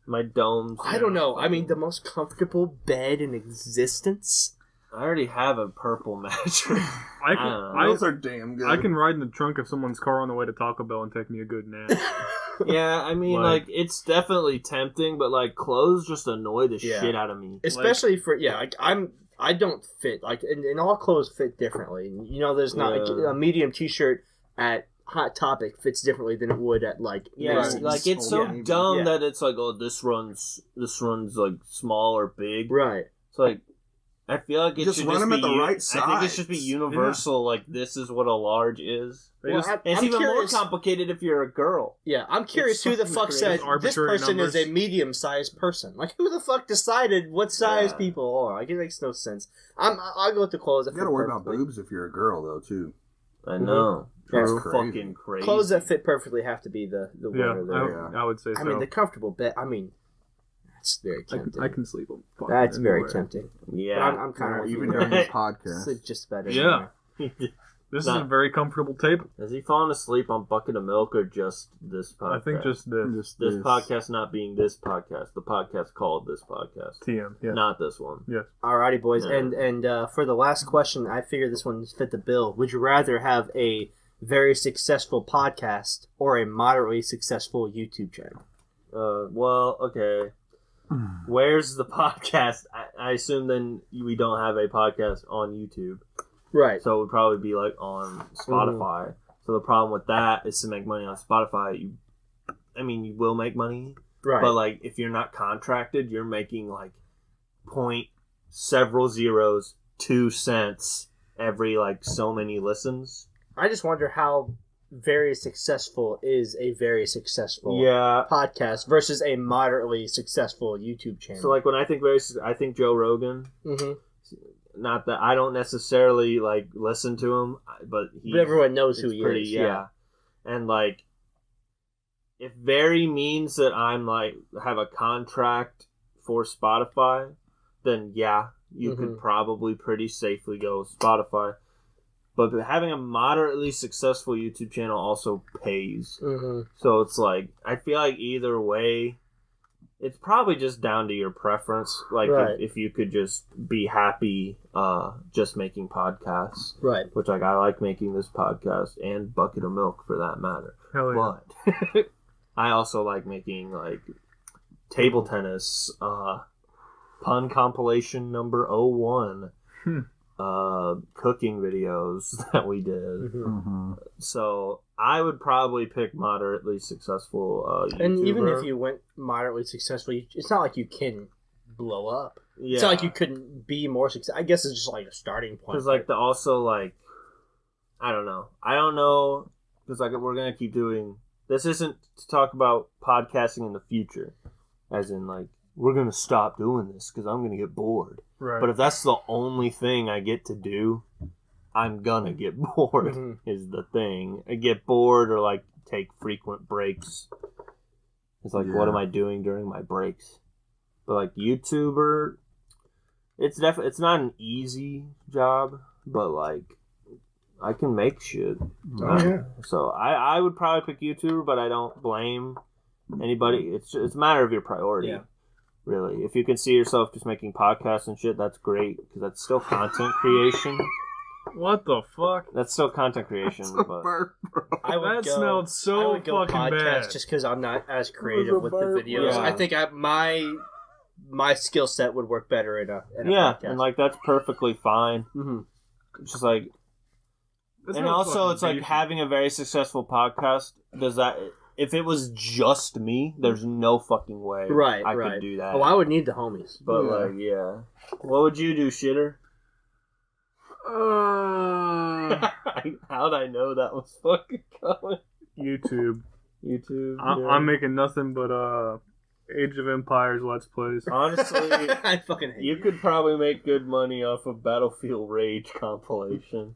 My domes. I don't know. I mean, the most comfortable bed in existence. I already have a purple mattress. I can, don't know. I, Those are damn good. I can ride in the trunk of someone's car on the way to Taco Bell and take me a good nap. Yeah, I mean, Like- it's definitely tempting, but like clothes just annoy the Yeah. shit out of me. Especially for like I don't fit like and all clothes fit differently. You know, there's not Yeah. a medium T-shirt at Hot Topic fits differently than it would at like Yeah, Macy's. like it's so Yeah. dumb Yeah. that it's like, oh, this runs like small or big. right. It's like I feel like it Just should run just them be at the right I think it should be size. universal. Like this is what a large is. They Well, just, I- And it's I'm even curious- more complicated if you're a girl. Yeah, I'm curious who the fucking fuck crazy. said this Arbitrary person is a numbers. medium-sized person. Like, who the fuck decided what size Yeah. people are? Like, it makes no sense. I'll go with the clothes that You fit gotta worry about perfectly. boobs if you're a girl, though, too. I know. That's It's crazy. fucking crazy. Clothes that fit perfectly have to be the yeah, winner there. Yeah. I would say so. I mean, the comfortable bed. I mean, that's very I tempting. can sleep on fucking That's very anywhere. tempting. Yeah. But I'm kind of Even during this podcast. Sleep just better. Yeah. This is Not- a very comfortable table. Has he fallen asleep on bucket of milk or just this podcast? I think just this. Just this podcast not being this podcast. The podcast called this podcast, TM. Yeah. not this one. Alrighty, boys, Yeah. and for the last question, I figure this one fit the bill. Would you rather have a very successful podcast or a moderately successful YouTube channel? Well, okay. Where's the podcast? I assume then we don't have a podcast on YouTube, Right. so it would probably be like on Spotify. So the problem with that is to make money on Spotify. You will make money, Right. but like if you're not contracted, you're making like point several zeros 2 cents every like so many listens. I just wonder how very successful is a very successful Yeah. podcast versus a moderately successful YouTube channel. So like when I think Joe Rogan. Mhm. Not that I don't necessarily like listen to him, but But everyone knows who it's he pretty, is. Yeah. And like, if very means that I'm like have a contract for Spotify, then yeah, you could probably pretty safely go with Spotify. But having a moderately successful YouTube channel also pays. So it's like, I feel like either way, it's probably just down to your preference. Like, Right. if you could just be happy just making podcasts. Right. Which, like, I like making this podcast and Bucket of Milk, for that matter. Hell yeah. But I also like making, like, table tennis, pun compilation number 01. Cooking videos that we did. So I would probably pick moderately successful YouTuber. And even if you went moderately successful, it's not like you can blow up. Yeah. It's not like you couldn't be more successful. I guess it's just like a starting point. Because, like, I don't know. I don't know, because, like, we're going to keep doing... This isn't to talk about podcasting in the future. As in, like, we're going to stop doing this because I'm going to get bored. Right. But if that's the only thing I get to do, I'm going to get bored, is the thing. I get bored or, like, take frequent breaks. It's like, what am I doing during my breaks? But, like, YouTuber, it's not an easy job, but, like, I can make shit. So I would probably pick YouTuber, but I don't blame anybody. It's a matter of your priority. Yeah. Really. If you can see yourself just making podcasts and shit, that's great, because that's still content creation. What the fuck? That's still content creation. But I would That go, smelled so I would go fucking podcast bad. just because I'm not as creative with the videos. Yeah. I think my skill set would work better in a yeah, podcast. and like that's perfectly fine. It's just like, That's and not also fucking it's like beef. having a very successful podcast. Does that? If it was just me, there's no fucking way I could do that. Oh, I would need the homies. But like, yeah. What would you do, Shitter? How'd I know that was fucking coming? YouTube. YouTube. I'm making nothing but Age of Empires Let's Plays. Honestly, I fucking hate you could probably make good money off of Battlefield Rage compilations.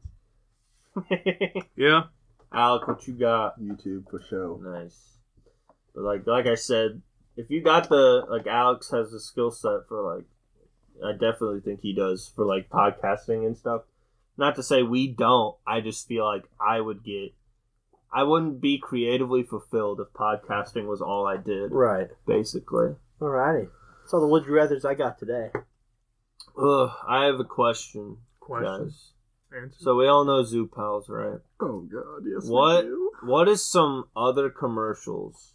Yeah. Alec, what you got? YouTube for show. Nice. But like I said, if you got the, like, Alex has the skill set for, like, I definitely think he does for, like, podcasting and stuff. Not to say we don't, I just feel like I wouldn't be creatively fulfilled if podcasting was all I did. Right. Basically. Alrighty. That's all the would you rathers I got today. Ugh, I have a question. Guys. Answer. So we all know Zoo Pals, right? Oh god, yes. What We do. What is some other commercials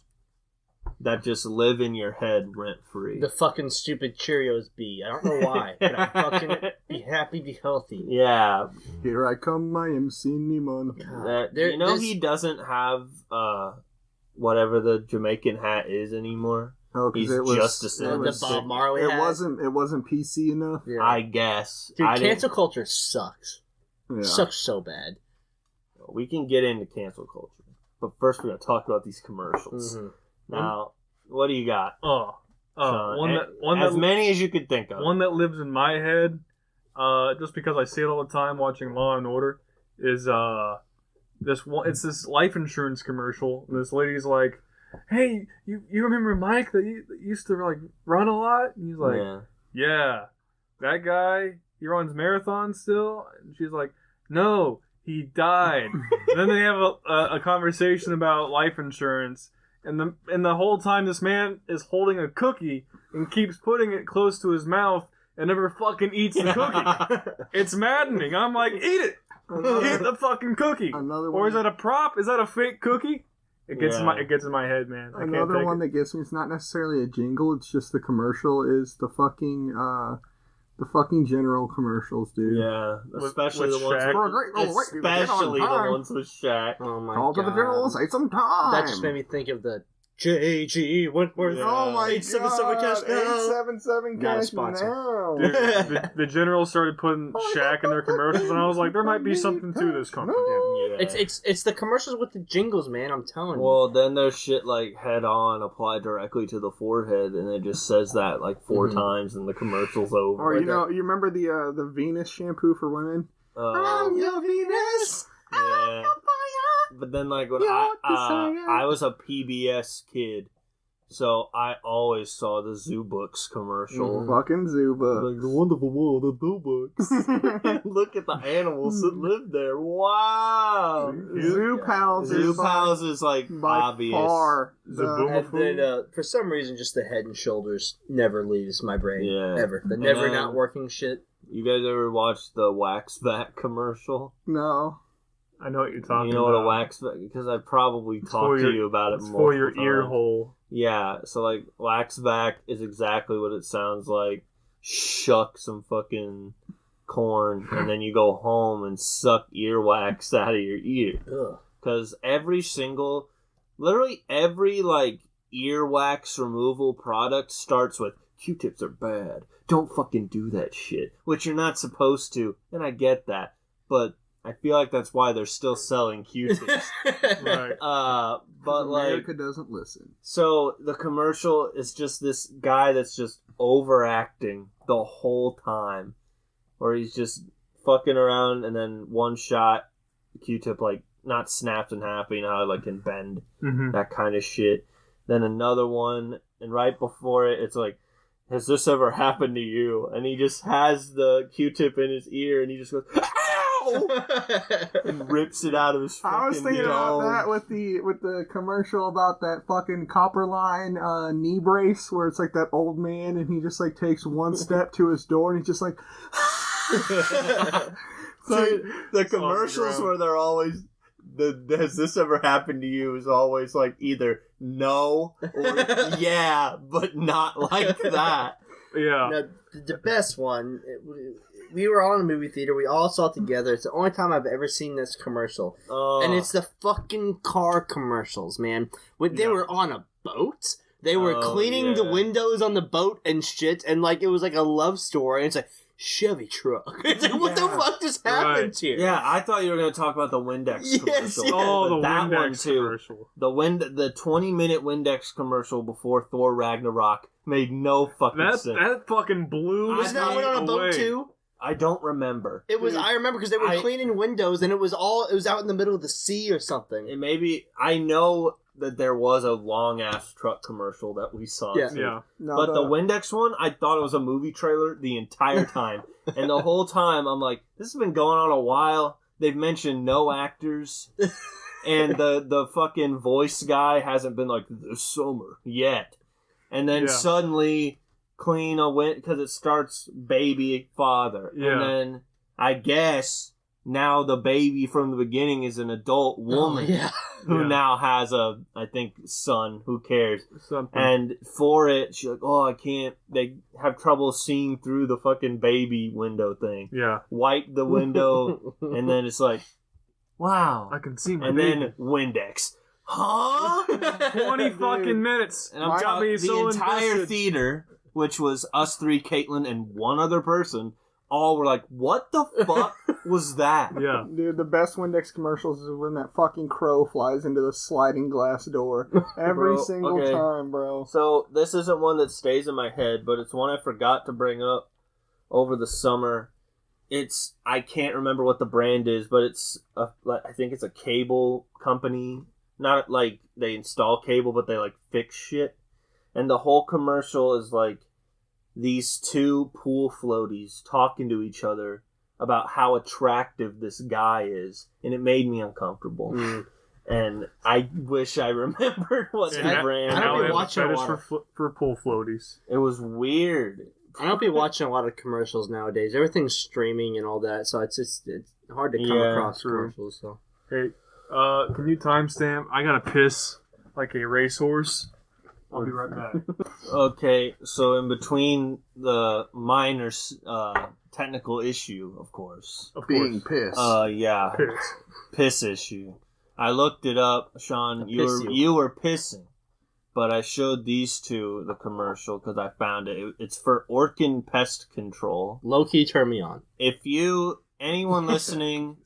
that just live in your head rent free? The fucking stupid Cheerios bee. I don't know why, but I fucking be happy, be healthy. Yeah, Here I come, I am Cinnamon. that, you know he doesn't have whatever the Jamaican hat is anymore. Oh, He's because it was just a it cinnamon The was- Bob Marley It hat. wasn't PC enough. Yeah. I guess. Dude, I didn't- cancel culture sucks. Yeah. Sucks so bad. We can get into cancel culture, but first we're gonna talk about these commercials. Now, what do you got? One as that many as you could think of. one that lives in my head, just because I see it all the time watching Law and Order, is this one. It's this life insurance commercial. And this lady's like, "Hey, you remember Mike that used to like run a lot?" And he's like, Yeah. "Yeah, that guy. He runs marathons still." And she's like, "No, he died." And then they have a conversation about life insurance. And the whole time this man is holding a cookie and keeps putting it close to his mouth and never fucking eats the cookie. It's maddening. I'm like, eat it! Eat the fucking cookie! Another Or one. is that a prop? Is that a fake cookie? It gets Yeah. it gets in my head, man. I can't Another take one it. that gets me. It's not necessarily a jingle. It's just the commercial. Is the fucking general commercials, dude. Yeah, With especially the ones Shaq. For a great little wait, especially get on the time. ones with Shaq. Oh my Call to god. the general. Say some time. That just made me think of the J.G. Wentworth. Yeah. Oh my 877 cash god! now. 877 Not a cash sponsor. now. Dude, the general started putting Shaq in their commercials, and I was like, there might be something to this company. Yeah. It's the commercials with the jingles, man. I'm telling you. Well, then there's shit like head on applied directly to the forehead, and it just says that like 4 Mhm. times, and the commercial's over. Or you remember the Venus shampoo for women? your Venus. Yeah. But then, like, when I was a PBS kid, so I always saw the Zoo Books commercial. Mhm. Fucking Zuba. Like, the wonderful world of Zoo Books. Look at the animals that live there. Wow. Zoo Pals Zoo is Pals is, like, by obvious. far Zaboom. And then, for some reason, just the Head and Shoulders never leaves my brain. Yeah. Ever. The And never then- not working shit. You guys ever watched the Wax Vac commercial? No. I know what you're talking You know about. what a Wax Vac... Because I probably for talked to your- you about it It's multiple for your ear times. hole. Yeah, so like Wax Vac is exactly what it sounds like. Shuck some fucking corn, and then you go home and suck earwax out of your ear. Ugh. Because literally every like earwax removal product starts with Q-tips are bad. Don't fucking do that shit. Which you're not supposed to, and I get that. But I feel like that's why they're still selling Q-tips. Right. But like... America doesn't listen. So the commercial is just this guy that's just overacting the whole time, or he's just fucking around, and then one shot, Q-tip like not snapped in half, but you know how it like can bend, Mm-hmm. that kind of shit. Then another one, and right before it, it's like, has this ever happened to you? And he just has the Q-tip in his ear, and he just goes, ow! And rips it out of his fucking I was thinking about dome. that with the commercial about that fucking copper line knee brace where it's like that old man and he just like takes one step to his door and he's just like So the on commercials the ground. where they're always has this ever happened to you is always like either no or yeah, but not like that. Yeah. Now, the best one, we were all in a movie theater. We all saw it together. It's the only time I've ever seen this commercial. And it's the fucking car commercials, man. When they Yeah. were on a boat, they were Oh, cleaning the yeah. windows on the boat and shit, and like it was like a love story. And it's like, Chevy truck. It's like, what the Yeah. fuck just happened Right. here? Yeah, I thought you were going to talk about the Windex Yes, commercial. yeah. Oh, But the that Windex one too. commercial. The 20-minute Windex commercial before Thor Ragnarok made no fucking sense. That fucking blew. Wasn't that me one on a boat away. too? I don't remember. It was. Dude, I remember because they were cleaning windows, and it was out in the middle of the sea or something. And maybe I know that there was a long ass truck commercial that we saw. Yeah. too. Yeah. no, But the Windex one, I thought it was a movie trailer the entire time. And the whole time, I'm like, this has been going on a while. They've mentioned no actors. And the fucking voice guy hasn't been like, this summer yet. And then Yeah. suddenly, clean a win, because it starts baby father. Yeah. And then, I guess, now the baby from the beginning is an adult woman. Oh, yeah. Who Yeah. now has a, I think, son. Who cares? Something. And for it, she's like, oh, I can't. They have trouble seeing through the fucking baby window thing. Yeah. Wipe the window, and then it's like, wow. I can see my And baby. then Windex. Huh? 20 fucking minutes. And I'm My- talking me the so entire invested. theater, which was us three, Caitlin, and one other person, all were like, what the fuck was that? Yeah. Dude, the best Windex commercials is when that fucking crow flies into the sliding glass door. Every Bro, single okay. time, bro. So this isn't one that stays in my head, but it's one I forgot to bring up over the summer. I can't remember what the brand is, but I think it's a cable company. Not like they install cable, but they like fix shit. And the whole commercial is like these two pool floaties talking to each other about how attractive this guy is, and it made me uncomfortable. Mm. And I wish I remembered what the And brand I don't now be we have a watching a fetish lot of- for pool floaties. It was weird. I don't be watching a lot of commercials nowadays. Everything's streaming and all that, so it's hard to come Yeah, across true. commercials. So Hey, can you timestamp? I gotta piss like a racehorse. I'll be right back. Okay, so in between the minor technical issue, of course. Of Being course. pissed. Yeah, Piss. piss issue. I looked it up, Sean. A You piss were you. you were pissing but I showed these two the commercial because I found it. It's for Orkin Pest Control. Low key, turn me on. If anyone listening,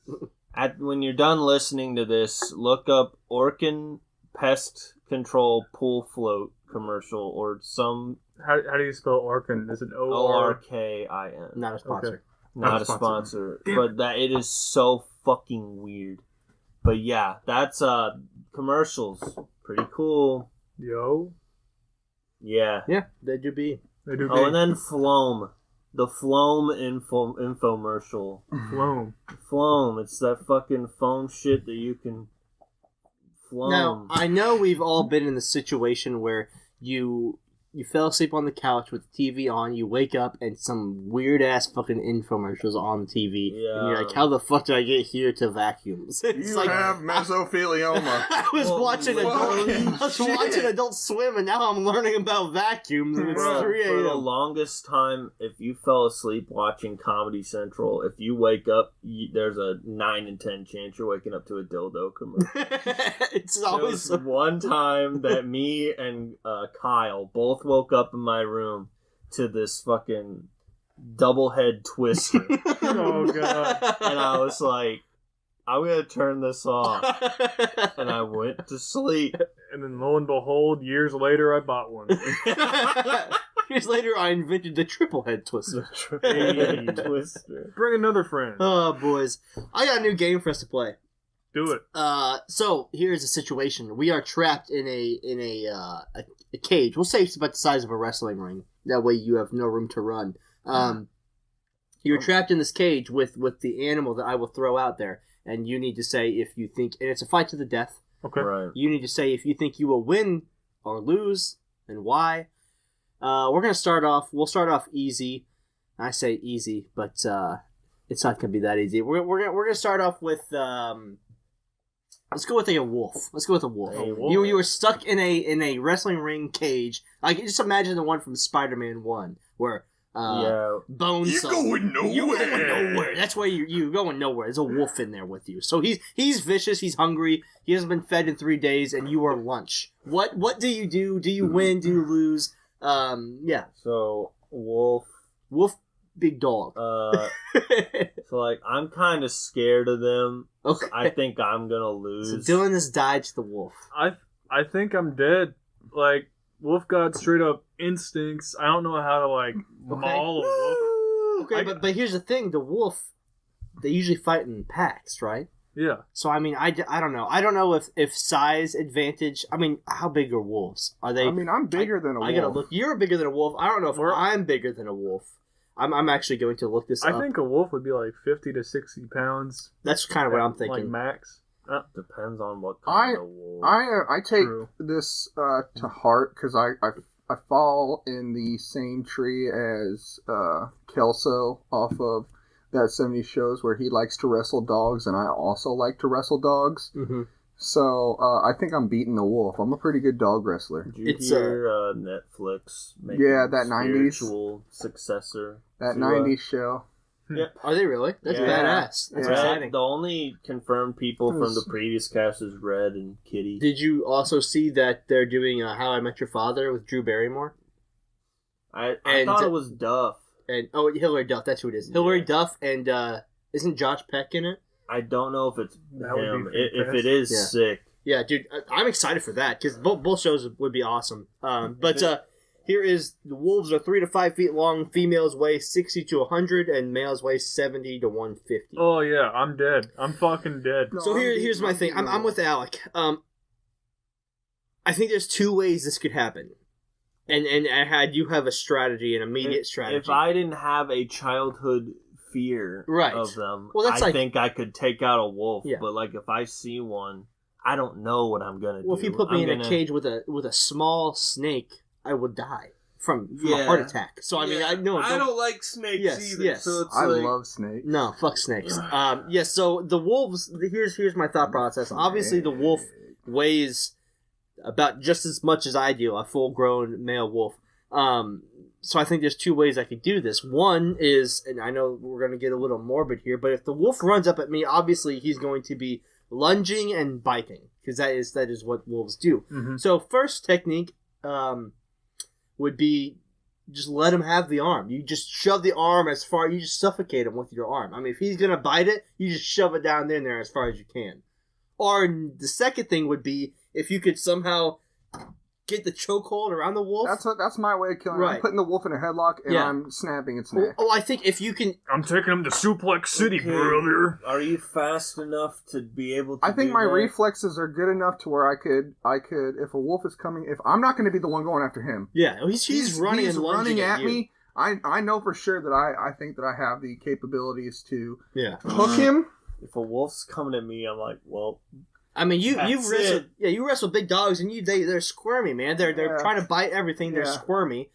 when you're done listening to this, look up Orkin Pest Control Pool Float commercial or some. How do you spell Orkin? Is it Orkin? Not a sponsor. Okay. Not a sponsor. But that it is so fucking weird. But yeah, that's commercials. Pretty cool. Yo. Yeah. Yeah, they do be. They do. Oh, and then Floam. The Floam infomercial. Floam. Floam. It's that fucking foam shit that you can Floam. Now, I know we've all been in the situation where you fell asleep on the couch with the TV on, you wake up and some weird ass fucking infomercials on TV, and you're like, how the fuck did I get here to vacuums? It's You have mesothelioma. I was watching Adult Swim, and now I'm learning about vacuums, and it's Bro, 3 for the a.m. longest time, if you fell asleep watching Comedy Central, if you wake up, there's a 9 in 10 chance you're waking up to a dildo commercial. It's There always was one time that me and Kyle both woke up in my room to this fucking double head twister. Oh, God. And I was like, I'm going to turn this off. And I went to sleep. And then lo and behold, years later, I bought one. Years later, I invented the triple head twister. Hey, twister. Bring another friend. Oh, boys. I got a new game for us to play. Do it. So here's the situation. We are trapped in a cage. We'll say it's about the size of a wrestling ring. That way you have no room to run. You're trapped in this cage with the animal that I will throw out there, and you need to say if you think, and it's a fight to the death. Okay. Right. You need to say if you think you will win or lose, and why. We're gonna start off. We'll start off easy. I say easy, but it's not gonna be that easy. We're gonna start off with let's go with a wolf. Let's go with a wolf. A wolf. You were stuck in a wrestling ring cage. Like just imagine the one from Spider-Man 1 where Bones. You're going nowhere. You're going nowhere. That's why you're going nowhere. There's a wolf in there with you. So he's vicious. He's hungry. He hasn't been fed in 3 days, and you are lunch. What do you do? Do you win? Do you lose? Yeah. So, wolf. Wolf, big dog. So, like, I'm kind of scared of them. Okay. I think I'm going to So lose. Dylan has died to the wolf. I think I'm dead. Like, wolf got straight up instincts. I don't know how to, like, maul a wolf. Okay, but here's the thing: the wolf, they usually fight in packs, right? Yeah. So I mean, I don't know. I don't know if size advantage. I mean, how big are wolves? Are they? I mean, I'm bigger than a wolf. I gotta look. You're bigger than a wolf. I don't know if I'm bigger than a wolf. I'm actually going to look this up. I think a wolf would be like 50 to 60 pounds. That's kind of what I'm Like thinking. max. Depends on what kind of wolf. I take True. this to heart because I fall in the same tree as Kelso off of that 70s shows where he likes to wrestle dogs, and I also like to wrestle dogs. Mm-hmm. So I think I'm beating the wolf. I'm a pretty good dog wrestler. Did you It's, hear Netflix making Yeah, that 90s. spiritual successor? That to, 90s show. Are they really? That's Yeah. badass. That's Yeah. exciting. The only confirmed people from the previous cast is Red and Kitty. Did you also see that they're doing How I Met Your Father with Drew Barrymore? I and- thought it was Duff. And Hillary Duff, that's who it is. Hillary Duff and isn't Josh Peck in it? I don't know if it's That would him. be If it is, Yeah. sick. Yeah, dude, I'm excited for that because both shows would be awesome. But here is the wolves are 3 to 5 feet long. Females weigh 60 to 100, and males weigh 70 to 150. Oh yeah, I'm dead. I'm fucking dead. No, So here's my thing. I'm with Alec. I think there's 2 ways this could happen, and you have a strategy, an immediate strategy. If I didn't have a childhood fear Right. of them, Well, that's I like- think I could take out a wolf. Yeah. But like if I see one, I don't know what I'm gonna do. Well, if you put me I'm in a cage with a small snake, I would die from a Yeah. heart attack. So I mean, I know I don't like snakes Yes, either. yes. So it's I like, love snakes. No, fuck snakes. Yes, so the wolves, here's my thought process. Obviously, the wolf weighs about just as much as I do, a full-grown male wolf. So I think there's 2 ways I could do this. One is, and I know we're going to get a little morbid here, but if the wolf runs up at me, obviously he's going to be lunging and biting, because that is what wolves do. Mm-hmm. So first technique, would be just let him have the arm. You just shove the arm as far. You just suffocate him with your arm. I mean, if he's gonna bite it, you just shove it down in there as far as you can. Or the second thing would be if you could somehow get the chokehold around the wolf. That's my way of killing him. Right. I'm putting the wolf in a headlock and Yeah. I'm snapping its neck. Oh, I think if you can. I'm taking him to Suplex City, Okay. brother. Are you fast enough to be able to I think do my that? reflexes are good enough to where I could, if a wolf is coming, if I'm not going to be the one going after him. Yeah, he's running and lunging at you. me. I know for sure that I think that I have the capabilities to Yeah. hook him. If a wolf's coming at me, I'm like, well, I mean, you've That's wrestled. it. Yeah, you wrestle big dogs, and they're squirmy, man. They're Yeah. trying to bite everything. They're Yeah. squirmy.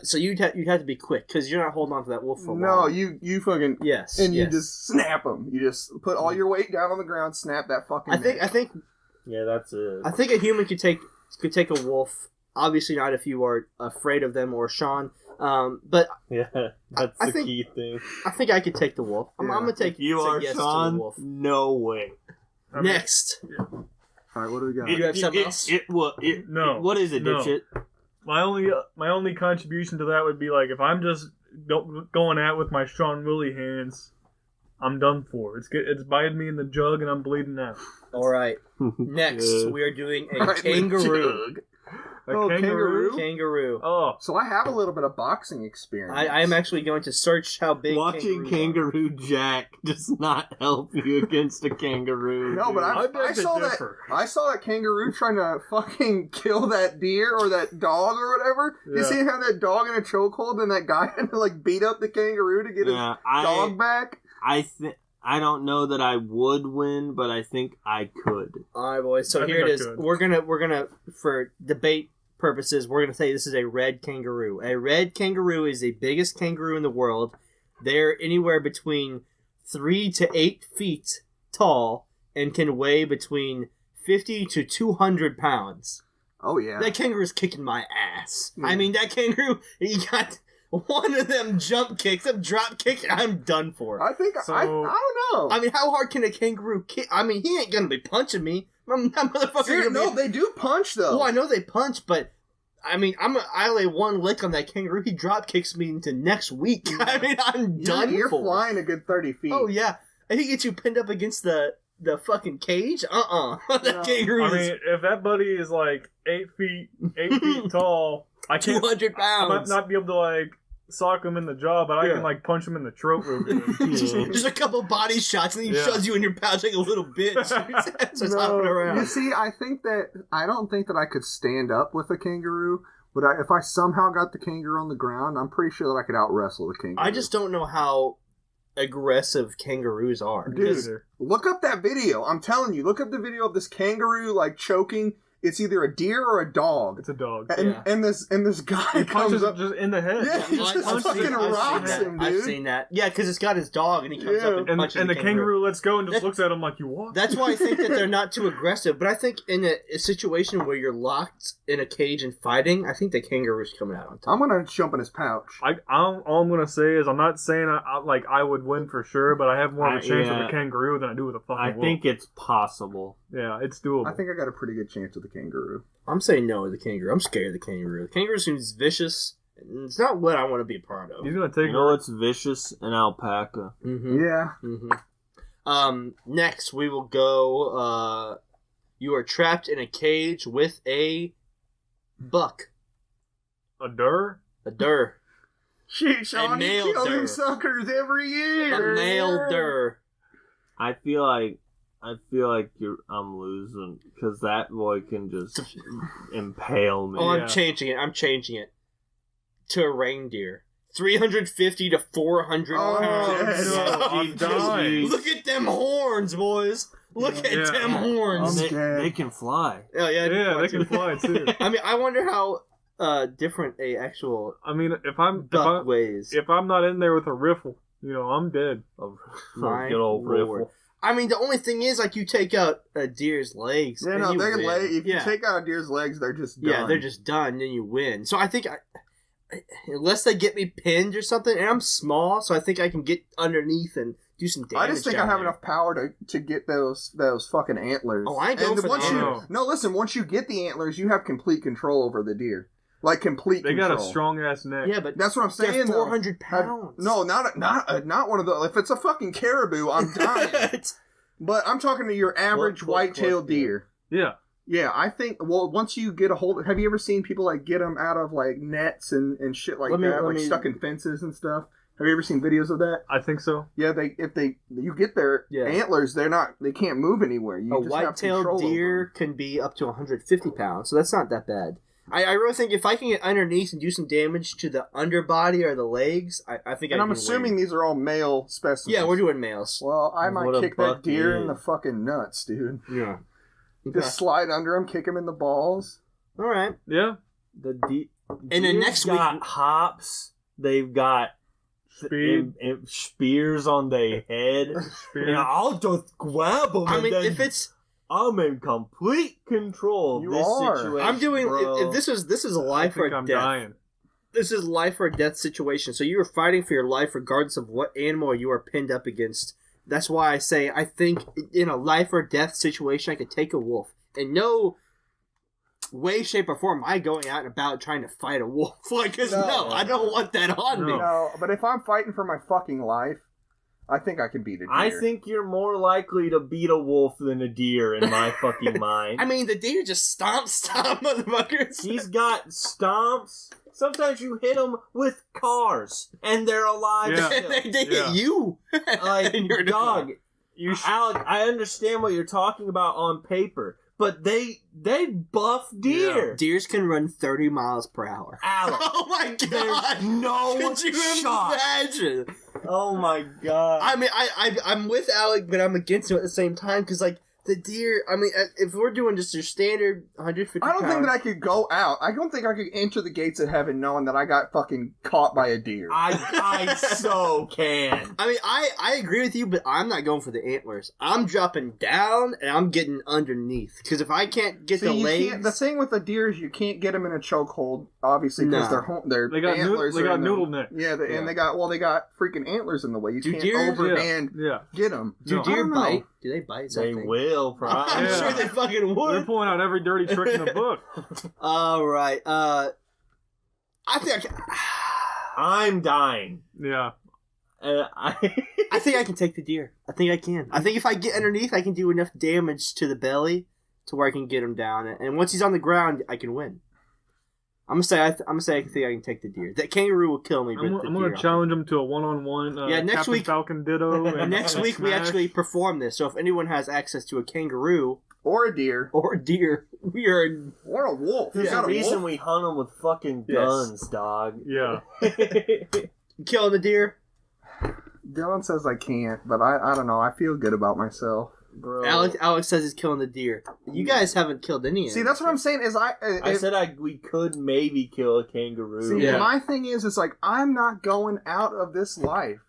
So you'd have to be quick because you're not holding on to that wolf for No, long. you fucking Yes, and you yes. just snap him. You just put all your weight down on the ground, snap that fucking. I think yeah, that's it. I think a human could take a wolf. Obviously, not if you are afraid of them or Sean. But Yeah, that's I the think- key thing. I think I could take the wolf. I'm Yeah. gonna take. If you say are yes to the Sean, wolf. no way. I mean, Next, All right, what do we got? You have something else? No. What is it, No. dipshit? My only contribution to that would be like if I'm just going at with my Sean Willie hands, I'm done for. It's biting me in the jug and I'm bleeding out. all right. Next, Yeah. we are doing a Right, kangaroo. jug. A Oh, kangaroo? Kangaroo. Oh, So I have a little bit of boxing experience. I am actually going to search how big Watching kangaroos are. Kangaroo Jack does not help you against a kangaroo. No, but dude. I saw that. differ. I saw that kangaroo trying to fucking kill that deer or that dog or whatever. You Yeah. see him have that dog in a chokehold and that guy had to like beat up the kangaroo to get Yeah, his dog back. I don't know that I would win, but I think I could. All right, boys. So I here think it I is. could. We're gonna for debate purposes, we're gonna say this is a red kangaroo. A red kangaroo is the biggest kangaroo in the world. They're anywhere between 3 to 8 feet tall and can weigh between 50 to 200 pounds. Oh yeah. That kangaroo's kicking my ass. Yeah. I mean, that kangaroo, he got one of them jump kicks, them drop kicks, I'm done for. I think So- I don't know. I mean, how hard can a kangaroo kick? I mean, he ain't gonna be punching me. That motherfucker Seriously, gonna no, be... they do punch though. Well, I know they punch, but I mean, I lay one lick on that kangaroo, he drop kicks me into next week. I mean, I'm done You're for. flying a good 30 feet. Oh yeah, if he gets you pinned up against the fucking cage, that No. kangaroo I is mean, if that buddy is like 8 feet tall, I can't 200 I might pounds. not be able to like sock him in the jaw, but I Yeah. can like punch him in the throat real good. Just a couple body shots, and then he Yeah. shoves you in your pouch like a little bitch. Starts hopping You around. see, I don't think that I could stand up with a kangaroo, but if I somehow got the kangaroo on the ground, I'm pretty sure that I could out wrestle the kangaroo. I just don't know how aggressive kangaroos are. Dude, Because- look up that video. I'm telling you, look up the video of this kangaroo like choking. It's either a deer or a dog, It's a dog. and Yeah. this guy He comes punches up. him just in the head. Yeah, he I've just seen fucking that. rocks I've him, I've dude. seen that. Yeah, because it's got his dog, and he comes Yeah. up and And punches the kangaroo lets go and just looks at him like, you what? That's why I think that they're not too aggressive. But I think in a situation where you're locked in a cage and fighting, I think the kangaroo's coming out on top. I'm gonna jump in his pouch. All I'm gonna say is I'm not saying I would win for sure, but I have more of a chance with yeah. a kangaroo than I do with a fucking I wolf. think it's possible. Yeah, it's doable. I think I got a pretty good chance with the kangaroo. I'm saying no to the kangaroo. I'm scared of the kangaroo. The kangaroo seems vicious. And it's not what I want to be a part of. he's gonna take You know what's vicious? An alpaca. Mm-hmm. Yeah. Mm-hmm. Next, we will go. You are trapped in a cage with a buck, a dur. a dir, Shit, Sean, you nailed kill her. them suckers every year. a male dir. I feel like I'm losing because that boy can just impale me. Oh, I'm Yeah. changing it. I'm changing it to a reindeer. 350 to 400 Oh, pounds. no, I'm dying. Look at them horns, boys. Look at Yeah. them horns. I'm scared. They can fly. Oh, yeah, Yeah, they can fly too. I mean, I wonder how different a actual I mean, if I'm buck weighs. if I'm not in there with a riffle, I'm dead. My Good old lord. riffle. I mean, the only thing is, like, you take out a deer's legs. Yeah, and no, you they can win. lay. If yeah. you take out a deer's legs, they're just done. Yeah, they're just done, then you win. So I think, unless they get me pinned or something, and I'm small, so I think I can get underneath and do some damage. I just think I down have there. enough power to get those fucking antlers. Oh, I ain't going and for once the you antlers. no listen, once you get the antlers, you have complete control over the deer, like complete. They control. got a strong ass neck. Yeah, but That's what I'm saying. they're though. 400 pounds. No, not one of those. If it's a fucking caribou, I'm dying. But I'm talking to your average white-tailed deer. Yeah. Yeah, I think. Well, once you get a hold, have you ever seen people like get them out of like nets and shit like that, stuck in fences and stuff? Have you ever seen videos of that? I think so. Yeah, you get their antlers, they can't move anywhere. You a just have white-tailed control over deer can be up to 150 pounds, so that's not that bad. I really think if I can get underneath and do some damage to the underbody or the legs, I think and I I'm can assuming win. these are all male specimens. Yeah, we're doing males. Well, I might What a kick that deer buck in the is. fucking nuts, dude. Yeah. Just slide under him, kick him in the balls. All right. Yeah. The And then deer's next week- got hops. They've got Speed. and spears on their head. Spear. And I'll just grab them. I mean, and then if it's I'm in complete control of You this are. situation. I'm doing bro. if this is a I life or think I'm death. dying. This is life or death situation. So you are fighting for your life regardless of what animal you are pinned up against. That's why I say I think in a life or death situation I could take a wolf. In no way, shape, or form am I going out and about trying to fight a wolf. Like, 'cause no, I don't want that on me. No. No, but if I'm fighting for my fucking life, I think I can beat a deer. I think you're more likely to beat a wolf than a deer in my fucking mind. I mean, the deer just stomp, motherfuckers. He's got stomps. Sometimes you hit them with cars, and they're alive Yeah. still. they hit Yeah. you. Like, And you're in a car. dog, You sh- Alec, I understand what you're talking about on paper, but they buff deer. Deers can run 30 miles per hour. Alec, Oh my god! there's no Could you shot. imagine? Oh my god. I mean, I'm with Alec, but I'm against him at the same time because, like, the deer. I mean, if we're doing just your standard 150, I don't think that I could go out. I don't think I could enter the gates of heaven knowing that I got fucking caught by a deer. I so can. I mean, I agree with you, but I'm not going for the antlers. I'm dropping down and I'm getting underneath because if I can't get See, the you legs, can't, the thing with the deer is you can't get them in a chokehold, obviously, because No. their They got antlers. they are got in the- noodle neck. Yeah, and they got freaking antlers in the way. You Do can't deer- overhand Yeah. get them. do No. I deer don't know. bite? Do they bite? They Something? will, probably. I'm Yeah. sure they fucking They're would. pulling out every dirty trick in the book. All right. I think I can. I'm dying. Yeah. I think I can take the deer. I think I can. I think if I get underneath, I can do enough damage to the belly to where I can get him down. And once he's on the ground, I can win. I'm gonna say I think I can take the deer. That kangaroo will kill me. But I'm going to challenge him to a one-on-one. Yeah, next Captain week- Falcon Ditto. And Next week we Smash. actually perform this. So if anyone has access to a kangaroo Or a deer. or a deer, we are. Or a wolf. There's You got a a reason wolf? we hunt them with fucking Yes. guns, dog. Yeah. Killing the deer. Dylan says I can't, but I don't know. I feel good about myself. Bro. Alex says he's killing the deer. You guys haven't killed any. See, that's what I'm saying. Is I said we could maybe kill a kangaroo. See, Yeah. my thing is like I'm not going out of this life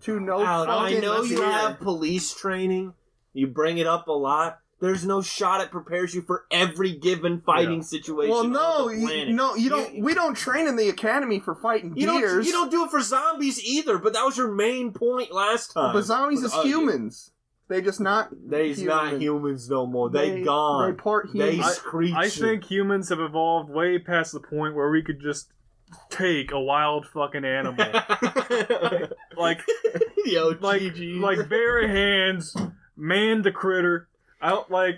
to no Alec, I fucking know you deer. have police training. You bring it up a lot. There's no shot it prepares you for every given fighting situation. Well, no, on the planet. you don't. We don't train in the academy for fighting You deers. don't do it for zombies either. But that was your main point last time. But zombies is With- humans. They just not. They's not human. humans no more. They gone. They part They human. creature. I think humans have evolved way past the point where we could just take a wild fucking animal. like Yo, like GG. like bare hands, man the critter.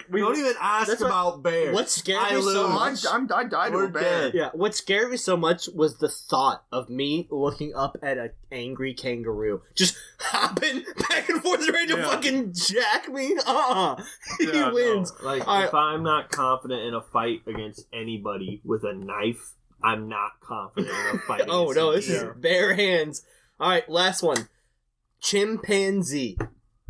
We don't even ask That's what- about bears. what scared I me so lose. much- I died to We're a bear. dead. Yeah, what scared me so much was the thought of me looking up at an angry kangaroo, just hopping back and forth, ready to Yeah. fucking jack me. He Yeah, wins. Like, All right. if I'm not confident in a fight against anybody with a knife, I'm not confident in a fight against Oh no, a this is deer. bare hands. All right, last one. Chimpanzee,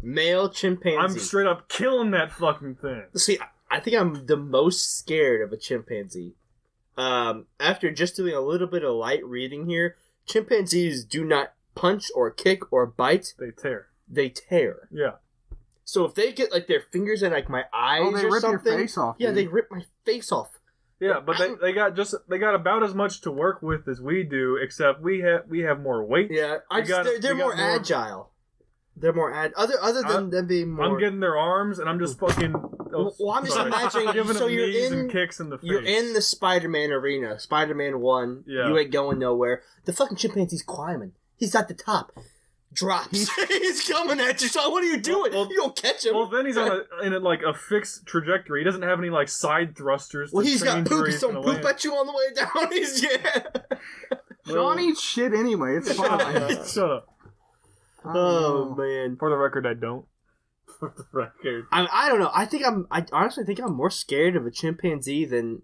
male chimpanzee. I'm straight up killing that fucking thing. See, I think I'm the most scared of a chimpanzee. After just doing a little bit of light reading here, chimpanzees do not punch or kick or bite. They tear. They tear. Yeah. So if they get like their fingers in like my eyes Oh, they or rip your something, face off. yeah, dude. they rip my face off. Yeah, but they got about as much to work with as we do, except we have more weight. Yeah, We got- they're we got more more- agile. They're more other than them being more. I'm getting their arms, and I'm just fucking. Well, I'm just imagining. giving So them you're knees in and kicks in the face. You're in the Spider-Man arena. Spider-Man 1. Yeah. You ain't going nowhere. The fucking chimpanzee's climbing. He's at the top. Drops. He's coming at you. So what are you doing? Well, you don't catch him. Well, then he's in a fixed trajectory. He doesn't have any like side thrusters. Well, to he's got change poop. where He's throwing poop land. at you on the way down. He's Sean eats shit anyway. It's fine. Shut up. Oh man. For the record, I don't. For the record. I don't know. I honestly think I'm more scared of a chimpanzee than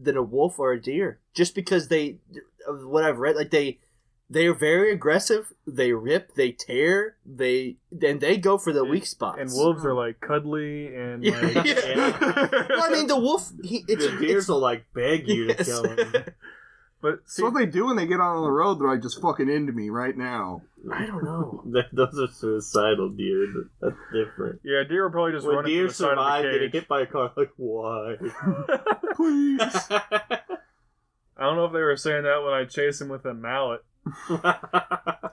a wolf or a deer. Just because of what I've read, like they are very aggressive. They rip, they tear, they go for the weak spots. And wolves are like cuddly and Yeah. like. Well, I mean, the wolf. The deers will like beg you to kill him. But see, So what they do when they get out on the road, they're like, just fucking into me right now. I don't know. Those are suicidal deer. That's different. yeah, deer are probably just When running deer to the side survive of the getting cage. hit by a car, like, why? Please. I don't know if they were saying that when I chased him with a mallet. All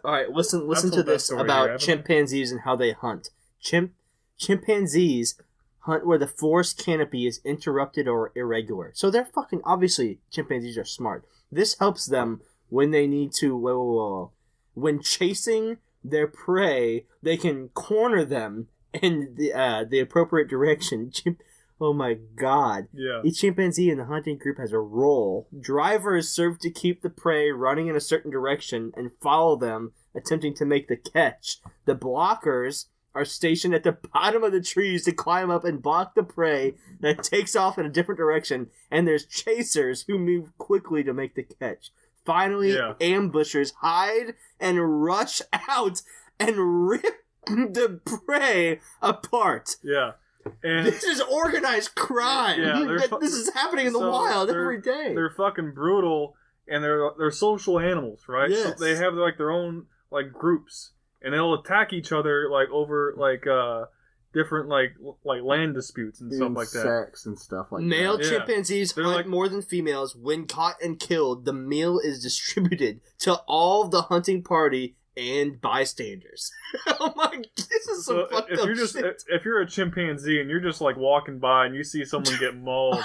right, listen I've to told that this story about here, haven't I? chimpanzees and how they hunt. Chimpanzees hunt where the forest canopy is interrupted or irregular. So they're fucking obviously chimpanzees are smart. This helps them when they need to. When chasing their prey, they can corner them in the appropriate direction. Oh my god. Yeah. Each chimpanzee in the hunting group has a role. Drivers serve to keep the prey running in a certain direction and follow them, attempting to make the catch. The blockers are stationed at the bottom of the trees to climb up and block the prey that takes off in a different direction, and there's chasers who move quickly to make the catch. Finally, Yeah. ambushers hide and rush out and rip the prey apart. Yeah. And This is organized crime. Yeah, This is happening in the so wild they're- every day. they're fucking brutal, and they're social animals, right? Yes. So they have like their own like groups, and they'll attack each other like over like different like land disputes and stuff like that. Sex and stuff like Male that. Yeah. chimpanzees They're hunt like- more than females. When caught and killed, the meal is distributed to all the hunting party and bystanders. Oh my! This is some So fucked if up you're just shit. if you're a chimpanzee and you're just like walking by and you see someone get mauled,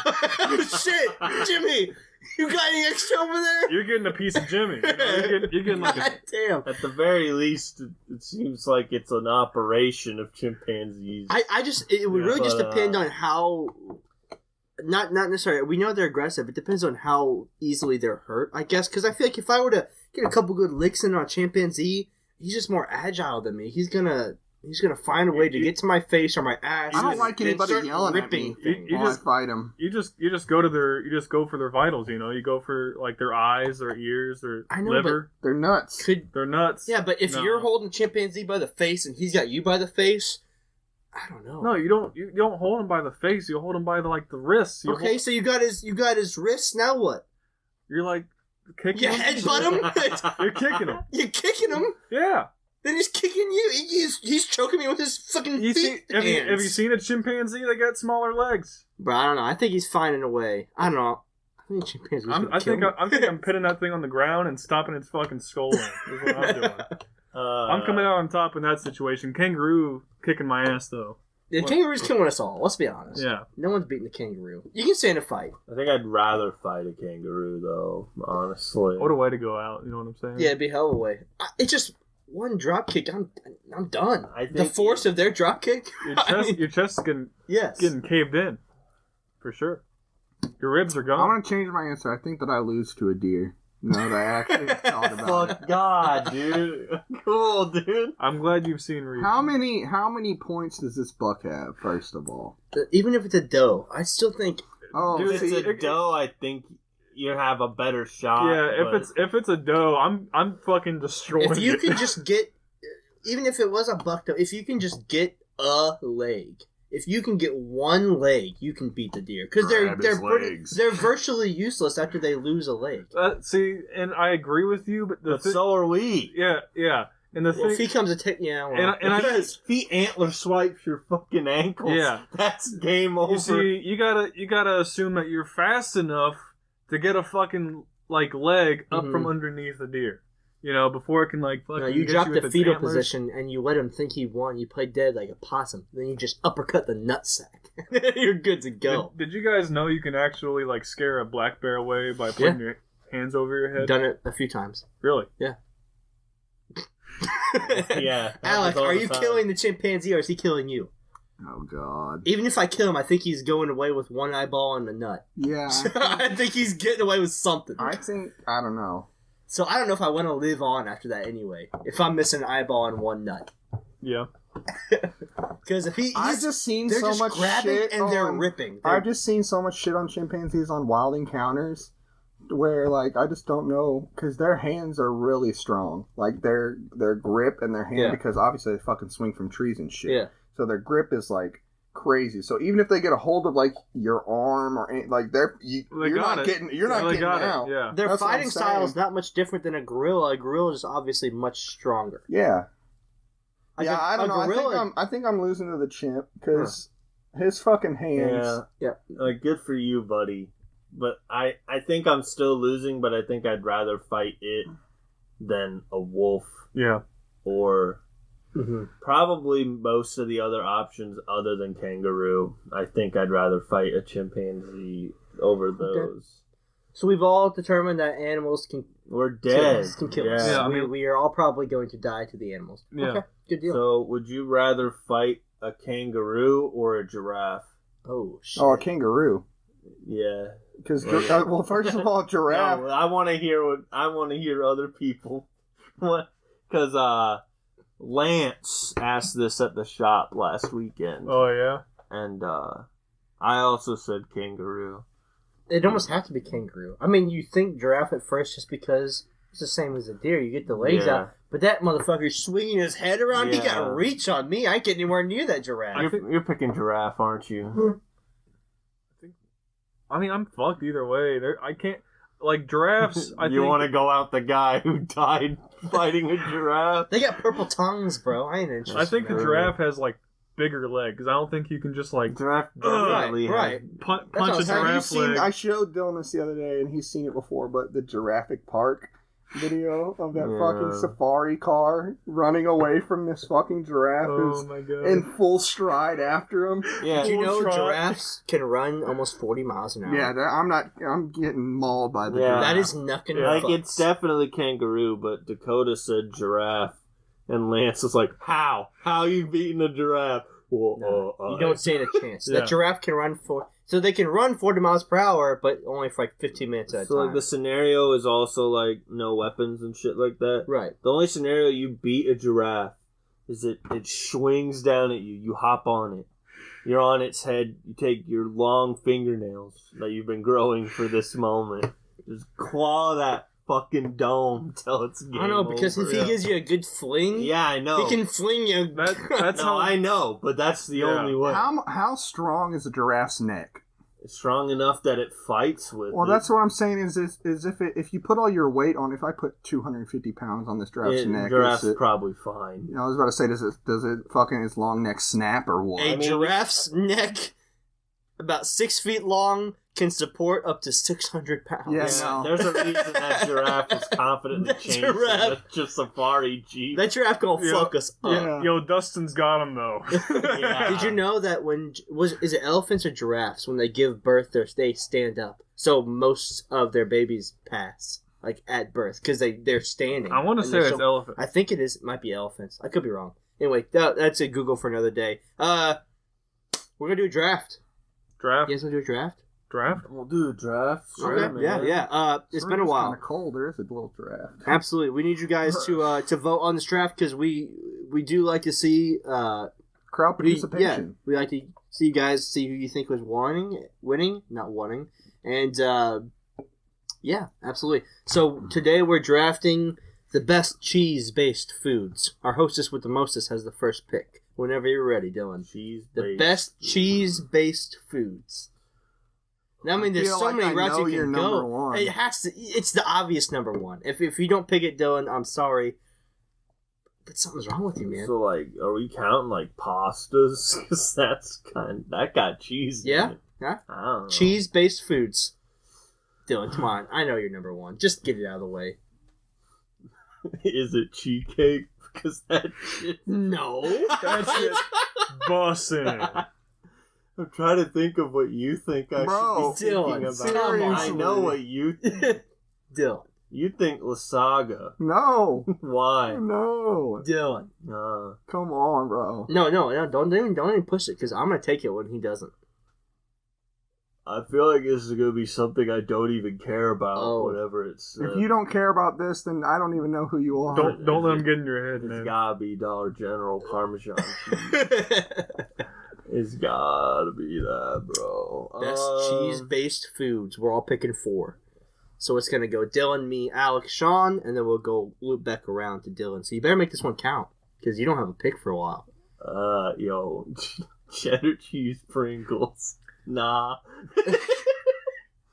Shit, Jimmy, you got any extra over there? you're getting a piece of Jimmy. You know? You're getting like a, God damn. At the very least, it seems like it's an operation of chimpanzees. I just it would Yeah, really just but, depend on how. Not necessarily. We know they're aggressive. It depends on how easily they're hurt, I guess. Because I feel like if I were to get a couple good licks in on a chimpanzee, he's just more agile than me. He's gonna find a way to get to my face or my ass. I don't and- like and anybody start yelling at ripping me things. You while just- I fight them. you just go for their vitals. You know, you go for like their eyes, their ears, their I know, liver, They're nuts. Could their nuts. yeah, but if No. you're holding chimpanzee by the face and he's got you by the face, I don't know. No, you don't. You don't hold him by the face. You hold him by the wrists. You Okay, hold- so you got his wrists. Now what? you're like kicking You him. headbutt him. You're kicking him. You're kicking him. Yeah. Then he's kicking you. He's choking me with his fucking You see? feet. Have you hands. seen a chimpanzee? They got smaller legs. Bro, I don't know. I think he's finding a way. I don't know. I think chimpanzees. I think I'm pitting that thing on the ground and stomping its fucking skull in. Is what I'm doing. I'm coming out on top in that situation. Kangaroo kicking my ass though. The kangaroo's killing us all. Let's be honest. Yeah. No one's beating the kangaroo. You can stay in a fight. I think I'd rather fight a kangaroo, though, honestly. What a way to go out. You know what I'm saying? Yeah, it'd be hell of a way. It's just one drop kick. I'm done. I The think- force of their drop kick. Your chest is Yes. getting caved in. For sure. Your ribs are I gone. want to change my answer. I think that I lose to a deer. No, that I actually thought about it. Fuck God, dude. Cool, dude. I'm glad you've seen Reed. How many points does this buck have? First of all, Even if it's a doe, I still think. oh, Dude, If see, it's a doe, I think you have a better shot. Yeah, but if it's a doe, I'm fucking destroying If you it. could just get, even if it was a buck doe, if you can just get a leg. If you can get one leg, you can beat the deer because Grab his legs. they're virtually useless after they lose a leg. See, and I agree with you, but but so are we. yeah, and the Well, if thing, he comes to yeah, well, and I If he antler swipes your fucking ankles, Yeah. that's game over. you see, you gotta assume that you're fast enough to get a fucking like leg up Mhm. from underneath the deer. You know, before it can like fucking No, you hit drop with the its fetal antlers. position and you let him think he won. You play dead like a possum. Then you just uppercut the nutsack. You're good to go. Did you guys know you can actually like scare a black bear away by putting your hands over your head? Done it a few times. Really? Yeah. Alec, happens all are the you time. killing the chimpanzee or is he killing you? Oh God. Even if I kill him, I think he's going away with one eyeball and a nut. Yeah. I think he's getting away with something. I don't know. So I don't know if I want to live on after that anyway. If I'm missing an eyeball and one nut. Yeah. Because if I've just seen they're so just much grabbing shit and they're on- ripping. I've just seen so much shit on chimpanzees on Wild Encounters, where like I just don't know because their hands are really strong, like their grip and their hand Yeah. because obviously they fucking swing from trees and shit. Yeah. So their grip is like crazy. So even if they get a hold of like your arm or any, like you're not getting out. Yeah. Their That's what fighting I'm style is saying. not much different than a gorilla. A gorilla is obviously much stronger. Yeah. Like Yeah, I don't know. Gorilla, I think I'm losing to the chimp because his fucking hands. Yeah. Like, good for you, buddy. But I think I'm still losing, but I think I'd rather fight it than a wolf Yeah. or Mhm. probably most of the other options other than kangaroo. I think I'd rather fight a chimpanzee over those. So we've all determined that animals can We're kill dead. us. Can kill us. Yeah, I we, mean- we are all probably going to die to the animals. Yeah. Okay, good deal. So, would you rather fight a kangaroo or a giraffe? Oh shit. Oh, a kangaroo. Yeah. Because well, first of all, giraffe. No, I want to hear other people. What? Because Lance asked this at the shop last weekend, Oh yeah. and I also said kangaroo. It'd almost have to be kangaroo. I mean, you think giraffe at first just because it's the same as a deer. You get the legs Yeah. out, but that motherfucker's swinging his head around. He Yeah. got reach on me. I ain't getting anywhere near that giraffe. You're picking giraffe, aren't you? I mean, I'm fucked either way. I can't like giraffes. I You think want to go out the guy who died fighting a giraffe? They got purple tongues, bro. I ain't interested. I think the in that. giraffe has like bigger legs. I don't think you can just like Giraffe definitely right. punch what I a was saying. Have you giraffe seen? leg. I showed Dylan this the other day, and he's seen it before. But the Jurassic Park video of that fucking Yeah. safari car running away from this fucking giraffe Oh who's my god. in full stride after him. Yeah. Did you know Full trot. giraffes can run almost 40 miles an hour? Yeah, I'm getting mauled by the Yeah. giraffe. That is knucking Like, fucks. it's definitely kangaroo, but Dakota said giraffe, and Lance was like, "How? How you beating a giraffe?" Well, No, you don't stand a chance. Yeah. That giraffe can run so they can run 40 miles per hour, but only for like 15 minutes at a So time. like the scenario is also like no weapons and shit like that. Right. The only scenario you beat a giraffe is it swings down at you. You hop on it. You're on its head. You take your long fingernails that you've been growing for this moment. Just claw that fucking dome till it's game I don't know, because over. if he gives you a good fling, Yeah, I know. he can fling you. That's No, how I know, but that's the Yeah. only way. How strong is a giraffe's neck? It's strong enough that it fights with. Well, it. that's what I'm saying. Is if you put all your weight on, if I put 250 pounds on this giraffe's neck, Giraffe's is it, probably fine. I was about to say, does it fucking its long neck snap or what? A mean- giraffe's neck, about 6 feet long, can support up to 600 pounds. Yeah, Yeah, no. there's a reason that giraffe was confidently That changed giraffe- to Safari Jeep. That giraffe gonna Yeah. fuck us up. Yeah. Yo, Dustin's got him though. Yeah. Did you know that is it elephants or giraffes when they give birth, they stand up, so most of their babies pass like at birth because they're standing. I want to And say they're it's so- elephant. I think it is. It might be elephants. I could be wrong. Anyway, that's a Google for another day. We're gonna do a draft. Draft. You guys wanna do a draft? Draft. We'll do a draft. Sure, Okay. man. Yeah. It's been a while. Kind of cold. There is a little draft. Absolutely. We need you guys to vote on this draft because we do like to see Crowd we participation. like to see you guys see who you think was winning, not wanting, and yeah, absolutely. So today we're drafting the best cheese-based foods. Our hostess with the mostest has the first pick. Whenever you're ready, Dylan. Cheese. The best cheese-based foods. Now, I mean, there's feel so like many I routes know you your can number go. one. It has to. It's the obvious number one. If you don't pick it, Dylan, I'm sorry, but something's wrong with you, man. So like, are we counting like pastas? Because that got cheese. in Yeah? it. Yeah. I don't know. Cheese-based foods. Dylan, come on. I know you're number one. Just get it out of the way. Is it cheesecake? Because that shit. No. That shit bussin'. I'm trying to think of what you think I Bro, should be thinking Dylan, about. come on. I know what you think. Dylan. You think Lasaga. No. Why? No. Dylan. Come on, bro. No, don't even push it because I'm gonna take it when he doesn't. I feel like this is going to be something I don't even care about, Oh. whatever it's. If you don't care about this, then I don't even know who you are. Don't let him get in your head, It's man. gotta be Dollar General Parmesan cheese. It's gotta be that, bro. Best cheese-based foods. We're all picking 4. So it's gonna go Dylan, me, Alex, Sean, and then we'll go loop back around to Dylan. So you better make this one count because you don't have a pick for a while. Yo, cheddar cheese Pringles. Nah.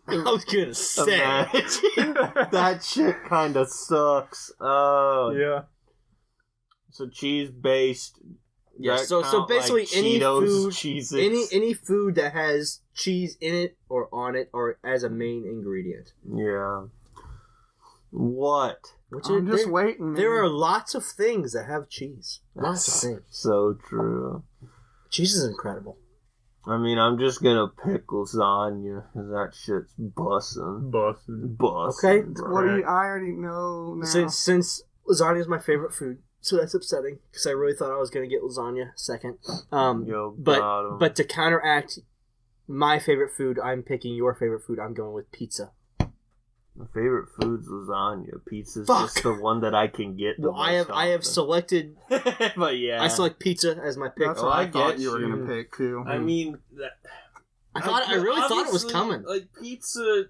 I was gonna say. Imagine. That shit kind of sucks. Yeah. So cheese based. Yeah. So basically like any Cheetos, food, Cheez-Its. any food that has cheese in it or on it or as a main ingredient. Yeah. What? Which I'm is, just waiting. there man. are lots of things that have cheese. Lots of things. So true. Cheese is incredible. I mean, I'm just gonna pick lasagna because that shit's bussin'. Bussin'. Okay. Bro. What do you? I already know now. Since lasagna is my favorite food, so that's upsetting because I really thought I was gonna get lasagna second. Yo, But to counteract my favorite food, I'm picking your favorite food. I'm going with pizza. my favorite food's lasagna. Pizza's Fuck. just the one that I can get. The Well, I have often. selected. But yeah, I select pizza as my pick. That's Oh, what I I thought get you were you. gonna pick too. I mean, that, I really thought it was obviously, coming. Like pizza,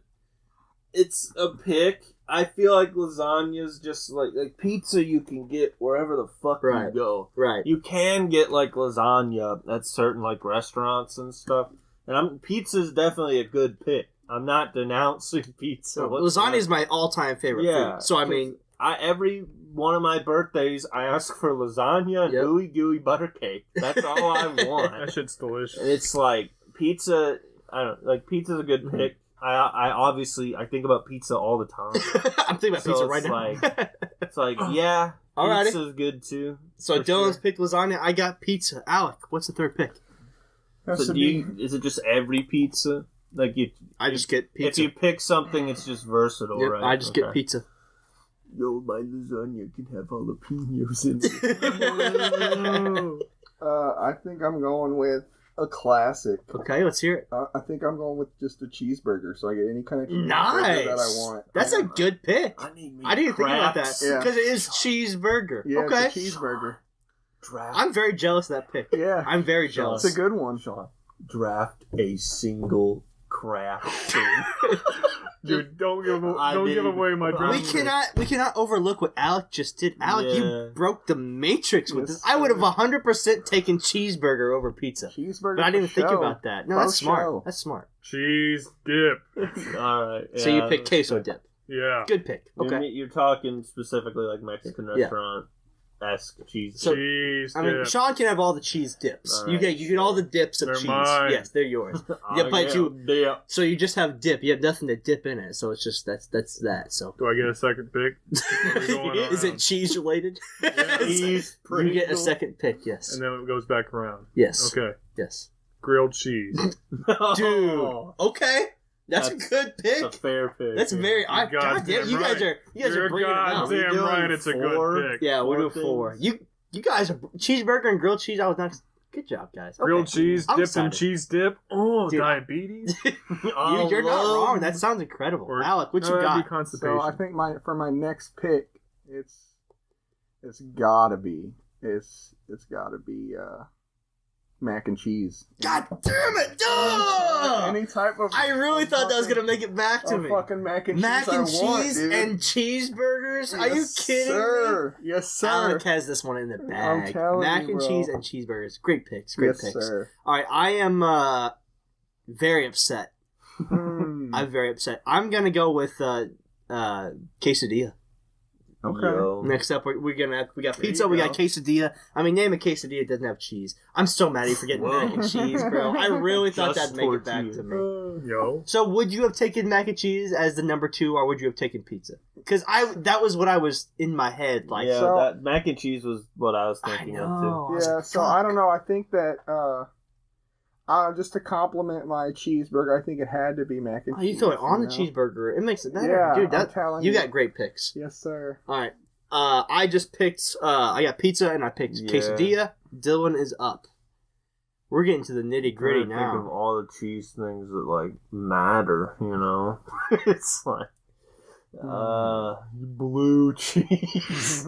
it's a pick. I feel like lasagna's just like pizza. You can get wherever the fuck Right. you go. Right. You can get like lasagna at certain like restaurants and stuff. And pizza's definitely a good pick. I'm not denouncing pizza. Lasagna is my all-time favorite food. So I mean, every one of my birthdays, I ask for lasagna and Yep. ooey gooey butter cake. That's all I That want. shit's delicious. And it's like pizza. I don't like pizza's a good Mm-hmm. pick. I obviously I think about pizza all the time. I'm thinking about So pizza it's right now. It's like yeah, Alrighty. pizza's good too. So for Dylan's sure. picked lasagna. I got pizza. Alec, what's the third pick? Has So to do be- you, is it just every pizza? Like you, I just get if pizza. you pick something, it's just versatile, Yep, right? I just get Okay. pizza. Yo, my lasagna can have jalapenos in it. I think I'm going with a classic. Okay, let's hear it. I think I'm going with just a cheeseburger, so I get any kind of cheeseburger Nice. that I want. That's a good pick. I need me I didn't think about that Kraft's Yeah. because it is cheeseburger. Yeah, Okay, it's a cheeseburger. Draft. I'm very jealous of that pick. Yeah, I'm very it's jealous. a good one. Sean, draft a single Kraft thing. Dude, don't give need- away my We draft. We cannot overlook what Alec just did. Alec, Yeah. you broke the matrix with Yes, this. I would have 100% taken cheeseburger over pizza, Cheeseburger. but I didn't for think show. about that. No, For that's smart. show. That's smart. Cheese dip. All right. So you pick queso dip. Yeah. Good pick. Okay. You're talking specifically like Mexican Yeah. restaurant esque cheese. So- Cheese I mean, dip. Sean can have all the cheese dips. All You right, get all the dips of They're cheese. mine. Yes, they're yours. I Yeah, but get you- dip. So you just have dip. You have nothing to dip in it. So it's just that's that. So Do I get a second pick? Are we going is it around? cheese related? Cheese. You get a Pringles. second pick. Yes. And then it goes back around. Yes. Okay. Yes. Grilled cheese. Dude. Oh, Okay. That's a good pick. That's a fair pick. That's very. You're God damn, you guys goddamn are You're bringing it out. We goddamn doing right. It's a 4? good pick. Yeah, we're doing 4 4. things? You guys are cheeseburger and grilled cheese. I was not. Good job, guys. Okay. Grilled cheese I'm dipped in excited. cheese dip. Oh, Dude. diabetes. You're not wrong. That sounds incredible. Or- Alec, what you that'd be got? constipation. So I think for my next pick, it's gotta be mac and cheese. God damn it! Duh! Any type of. I really thought that was gonna make it back to of me. fucking mac and Mac cheese. and I want, cheese dude. and cheeseburgers? Are you Yes, kidding me? sir. Yes, sir. Alec has this one in the bag. telling Mac you, and bro. cheese and cheeseburgers. Great picks. Great yes, picks. sir. All right, I am very upset. Hmm. I'm very upset. I'm gonna go with quesadilla. Okay. Yo. Next up, we got There pizza. you We go. got quesadilla. I mean, name a quesadilla that doesn't have cheese. I'm so mad at you for getting mac and cheese, bro. I really thought Just that'd make it back tortilla. to me. Yo. So, would you have taken mac and cheese as the number 2, or would you have taken pizza? because that was what I was in my head. Like, yeah, so- that mac and cheese was what I was thinking of too. I was Yeah, like, so fuck. I don't know. I think that just to compliment my cheeseburger, I think it had to be mac and Oh, cheese. you throw it on the know? cheeseburger. It makes it better. Yeah, Dude, I'm telling you you. got great picks. Yes, sir. All right. I just picked. I got pizza and I picked Yeah. quesadilla. Dylan is up. We're getting to the nitty gritty Think of now. all the cheese things that like matter, you know. It's like blue cheese.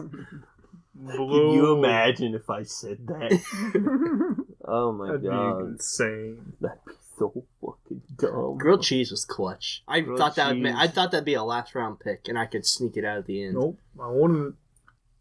Blue. Can you imagine if I said that? Oh my That'd be god, insane. that'd be so fucking dumb. Grilled cheese was clutch. I Grilled thought that cheese. I thought that'd be a last round pick, and I could sneak it out at the end. Nope. I wanted.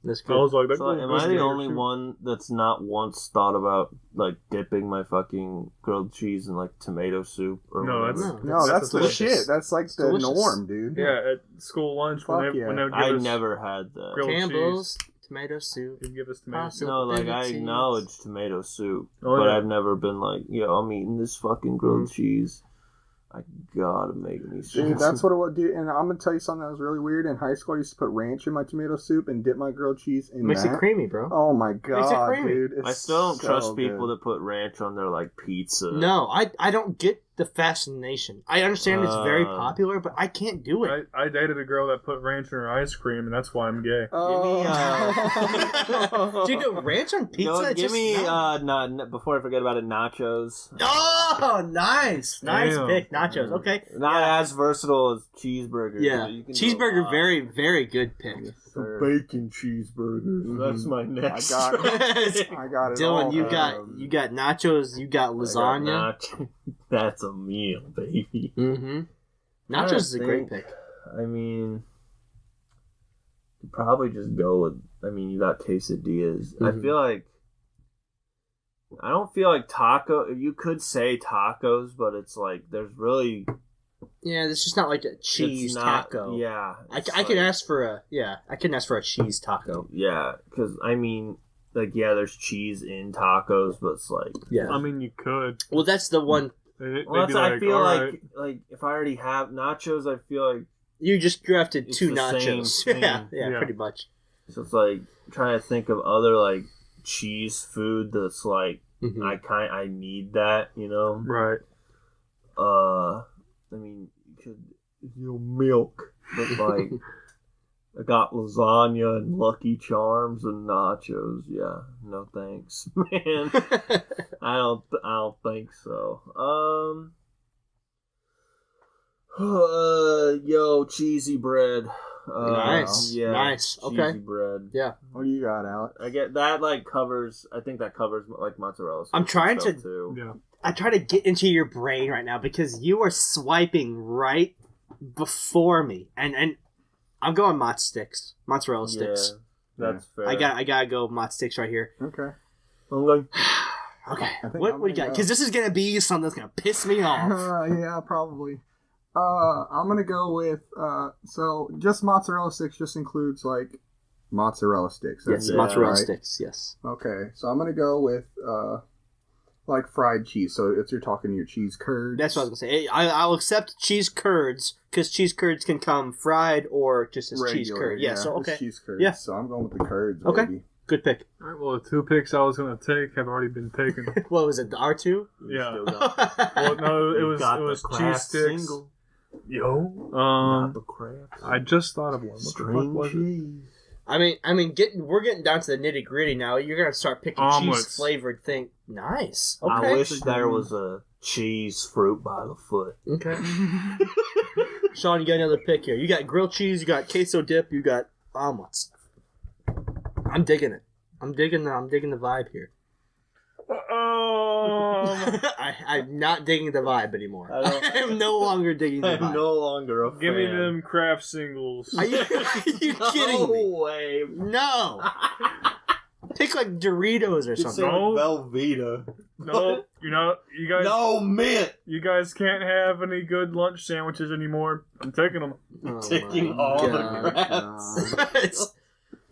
That's I good. was like, that So, am I the only one that's not once thought about like dipping my fucking grilled cheese in like tomato soup or No, whatever? No, that's the delicious. shit. That's like the delicious. norm, dude. Yeah, at school lunch Fuck when they yeah. when they would give I us never had that. grilled Campbell's tomato soup. they'd give us tomato Pasta. soup. No, like I Cheese. acknowledge tomato soup, Oh, but yeah. I've never been like, yo, I'm eating this fucking grilled cheese. I gotta make me soup. Dude, that's what it would do. And I'm gonna tell you something that was really weird. In high school, I used to put ranch in my tomato soup and dip my grilled cheese in Makes that. it creamy, bro. Oh my Makes it god, creamy. dude! It's I still don't so trust people good. that put ranch on their like pizza. No, I don't get the fascination. I understand it's very popular, but I can't do it. I dated a girl that put ranch in her ice cream, and that's why I'm gay. Oh. Dude, no, ranch on pizza? No, It's give just me not- before I forget about it, nachos. Oh, nice Damn. pick, nachos. Okay, Not Yeah. as versatile as cheeseburgers. yeah, but you can do a cheeseburger, lot. very, very good pick. Some bacon cheeseburgers. That's my next. I got it. I got it. Dylan, all. you got nachos, you got lasagna. That's a meal, baby. Mm-hmm. I Nachos is a great think- pick. I mean, you probably just go with. I mean, you got quesadillas. Mhm. I feel like. I don't feel like taco. You could say tacos, but it's like there's really Yeah, it's just not like a cheese it's not- taco. Yeah, I it's can like- ask for a cheese taco. Yeah, because I mean, like, yeah, there's cheese in tacos, but it's like, Yeah. I mean, you could. Well, that's the one They'd well, be that's, I feel all like, right. like if I already have nachos, I feel like you just drafted It's two the same nachos. thing. yeah, Yeah. pretty much. so it's like trying to think of other like cheese food that's like Mhm. I need that, you know. Right. I mean, you could milk, but like I got lasagna and Lucky Charms and nachos. Yeah, no thanks, man. I don't think so. Yo, cheesy bread. Nice. Yeah, Nice. cheesy Okay. bread. What do you got, Alex? I get that. Like covers. I think that covers like mozzarella. I'm sticks trying and stuff, to- Too. Yeah. I try to get into your brain right now because you are swiping right before me, and I'm going mozzarella sticks. Yeah, that's fair. I gotta go mozz sticks right here. Okay. I'm going. Okay, I think what I'm do you got? gonna Because this is gonna be something that's gonna piss me off. Yeah, probably. I'm gonna go with so just mozzarella sticks just includes like mozzarella sticks. Yes, Yeah, mozzarella right? sticks. Yes. Okay, so I'm gonna go with like fried cheese. So if you're talking your cheese curds. That's what I was gonna say. I'll accept cheese curds because cheese curds can come fried or just as cheese regular. curd. Yeah. So just okay, cheese curds. Yeah. So I'm going with the curds. Okay. Baby. good pick. All right. Well, the 2 picks I was gonna take have already been taken. What was it? The R2? You Yeah. still got- Well, no, it you was got it the was craft cheese sticks. single, Yo. not the craft. I just thought of one. What the fuck String was it? cheese. I mean, we're getting down to the nitty gritty now. You're gonna start picking Omelets. cheese flavored thing. Nice. Okay. I wish there was a cheese fruit by the foot. Okay. Sean, you got another pick here. You got grilled cheese. You got queso dip. You got omelets. I'm digging it. I'm digging the vibe here. I'm not digging the vibe anymore. I don't- I'm no longer digging the I'm vibe. no longer a fan. Give me them craft singles. Are you kidding me? No way. No. Pick like Doritos or It's something. like No. Velveeta. No, you guys. No mint. You guys can't have any good lunch sandwiches anymore. I'm taking them. Oh Taking my all God. the crafts. It's-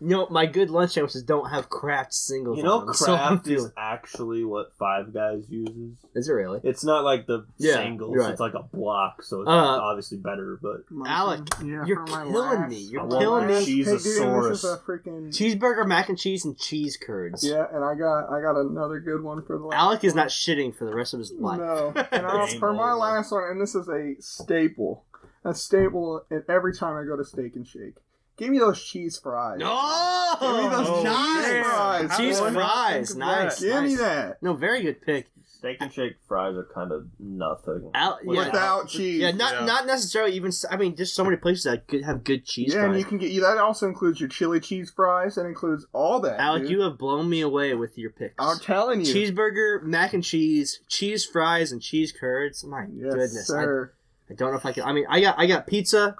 my good lunch sandwiches don't have Kraft singles. You know, on them, so I'm Kraft is feeling- actually what Five Guys uses. Is it really? It's not like the Yeah, singles. you're right. It's like a block, so it's Uh, obviously better. But Alec, Yeah, you're for my killing last- me. You're I want killing my me. cheese. Hey, dude, this Cheeseosaurus. is a freaking Cheeseburger, mac and cheese, and cheese curds. yeah, and I got another good one for the last Alec is one. not shitting for the rest of his life. No, and for my last one, and this is a staple, and every time I go to Steak and Shake, give me those cheese fries. No! Give me those cheese nice. fries. Cheese boy. fries, nice. Give me nice. that. No, very good pick. Steak and Shake fries are kind of nothing. Yeah. Without cheese. Yeah, not necessarily even. I mean, there's so many places that have good cheese Yeah, and fries. you can get that also includes your chili cheese fries. That includes all that. Alec, dude. you have blown me away with your picks. I'm telling you. Cheeseburger, mac and cheese, cheese fries, and cheese curds. My Yes, goodness, sir. I don't know if I can. I mean, I got pizza.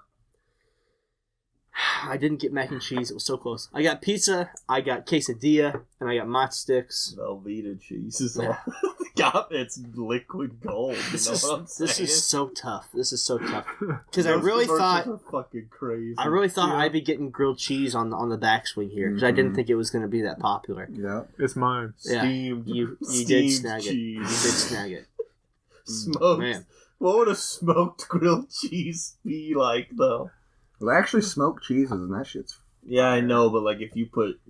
I didn't get mac and cheese. It was so close. I got pizza. I got quesadilla, and I got mott sticks. Velveeta cheese is all. God, it's liquid gold. You This know is what I'm saying? this is so tough. This is so tough because I Those really commercials thought. are fucking crazy. I really thought Yeah. I'd be getting grilled cheese on the backswing here because I didn't Mhm. think it was going to be that popular. Yeah. It's mine. Yeah, Steamed. You did steamed snag it. You cheese. did snag it. Smoked. Man. What would a smoked grilled cheese be like, though? Well, actually, smoked cheeses, and that shit's. Yeah, I know, but like if you put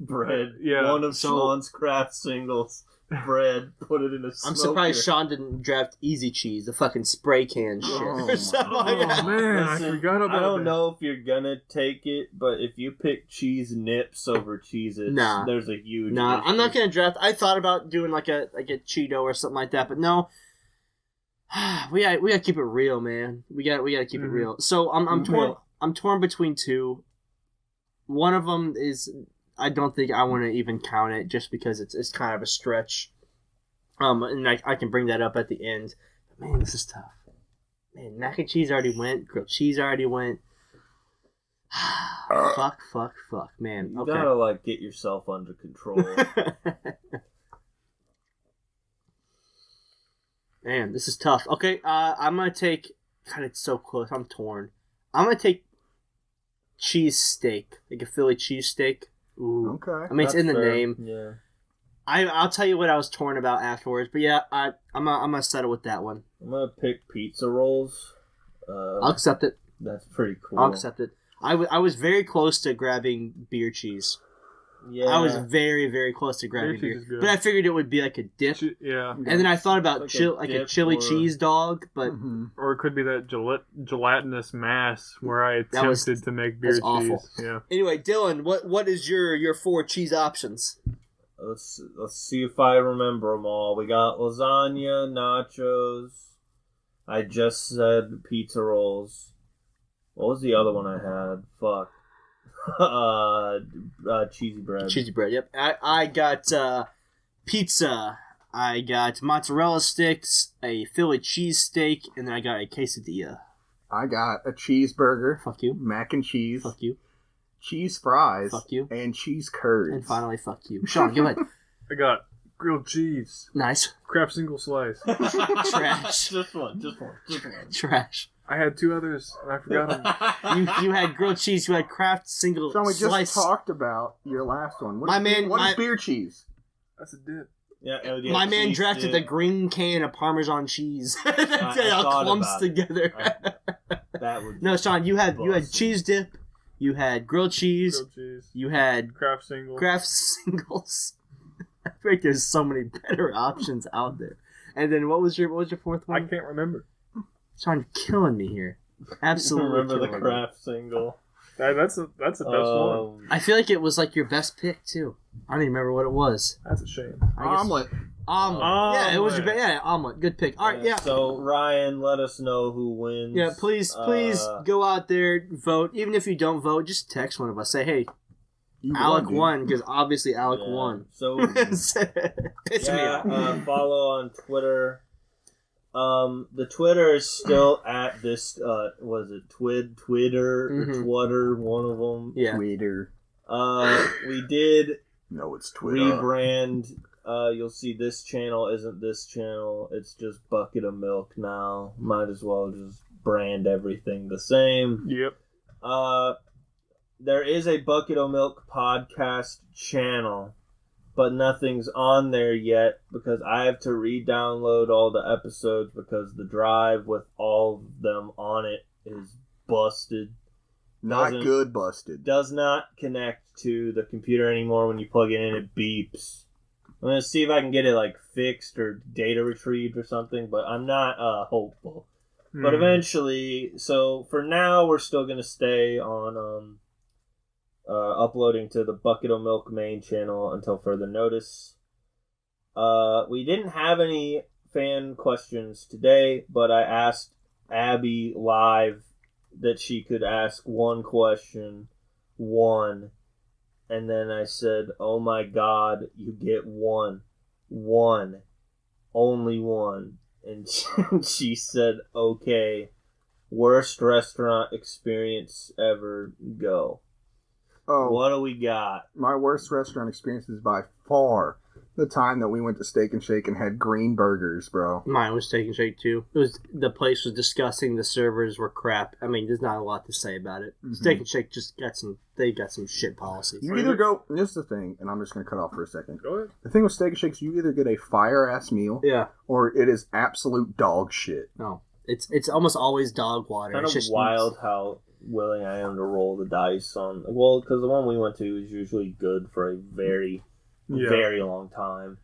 bread, Yeah. one of So- Sean's Kraft singles, bread, put it in a smoker. I'm surprised Sean didn't draft Easy Cheese, the fucking spray can shit. Oh, or something Oh like that. man, I Listen, forgot about I don't that. know if you're gonna take it, but if you pick cheese nips over cheeses, Nah. there's a huge. Nah, I'm not issue. gonna draft. I thought about doing like a Cheeto or something like that, but no. we gotta keep it real, man. We gotta keep it Mhm. real. So I'm torn. Yeah. I'm torn between two. One of them is I don't think I want to even count it just because it's kind of a stretch. And I can bring that up at the end. But man, this is tough. Man, mac and cheese already went. Grilled cheese already went. fuck, man. You Okay. gotta like get yourself under control. Man, this is tough. Okay, I'm gonna take. God, it's so close. I'm torn. I'm gonna take cheese steak, like a Philly cheese steak. Ooh. Okay. I mean, it's in the That's fair. name. Yeah. I'll tell you what I was torn about afterwards, but yeah, I'm gonna settle with that one. I'm gonna pick pizza rolls. I'll accept it. That's pretty cool. I'll accept it. I was very close to grabbing beer cheese. Yeah. I was very, very close to grabbing cheese beer, is good. but I figured it would be like a dip. Yeah, And then I thought about Like a like a dip chili or- cheese dog, but Mhm. or it could be that gelatinous mass where I That was- attempted to make beer that's cheese. awful. Yeah, anyway, Dylan, what is your 4 cheese options? Let's see if I remember them all. We got lasagna, nachos. I just said pizza rolls. What was the other one I had? Fuck. Cheesy bread. Cheesy bread. Yep. I got pizza. I got mozzarella sticks, a Philly cheesesteak, and then I got a quesadilla. I got a cheeseburger, Fuck you. mac and cheese, Fuck you. cheese fries, Fuck you. and cheese curds. And finally, fuck you. Sean, go ahead. I got grilled cheese, Nice. Kraft single slice. Trash. Just one. Trash. I had two others and I forgot them. You had grilled cheese. You had Kraft single Sean, we just slice. talked about your last one. What My is- man- what my- is beer cheese? That's a dip. Yeah, My man cheese drafted dip. the green can of Parmesan cheese. That I all thought clumps about it. together. That would No, Sean, you had Bussin'. cheese dip. You had grilled cheese. Grilled cheese. You had Kraft single. Kraft singles. I think there's so many better options out there. And then what was your fourth I one? can't remember. Sean, you're killing me here. Absolutely. remember the killing me. Kraft single. That's the best one. I feel like it was like your best pick too. I don't even remember what it was. That's a shame. I guess- Omelet. Omelet. Yeah, it was your Omelet. yeah, omelet. Good pick. All right, yeah. So Ryan, let us know who wins. Yeah, please go out there, vote. Even if you don't vote, just text one of us. Say, hey, You Alec dude. won, because obviously Alec Yeah. won. So Piss me yeah, off. follow on Twitter. The Twitter is still at this. Was it Twitter, Mhm. Twitter? One of them. Yeah. Twitter. We did No, it's Twitter. rebrand. You'll see this channel isn't this channel. It's just Bucket of Milk now. Might as well just brand everything the same. Yep. there is a Bucket of Milk podcast channel, but nothing's on there yet because I have to re-download all the episodes because the drive with all of them on it is busted. Not Doesn't- good, busted. Does not connect to the computer anymore. When you plug it in, it beeps. I'm gonna see if I can get it like fixed or data retrieved or something, but I'm not hopeful. But eventually, so for now, we're still gonna stay on uploading to the Bucket of Milk main channel until further notice. We didn't have any fan questions today, but I asked Abby live that she could ask one question, and then I said, "Oh my God, you get one, only one," and she said, "Okay, worst restaurant experience ever, go." Oh, What do we got? my worst restaurant experience is by far the time that we went to Steak and Shake and had green burgers, bro. Mine was Steak and Shake too. The place was disgusting. The servers were crap. I mean, there's not a lot to say about it. Mhm. Steak and Shake just got some shit policies. You either go. This is the thing, and I'm just going to cut off for a second. Go ahead. The thing with Steak and Shakes, you either get a fire ass meal Yeah, or it is absolute dog shit. no, it's almost always dog water. Kind It's of just wild how willing I am to roll the dice on. Well, because the one we went to is usually good for a very, Yeah. very long time.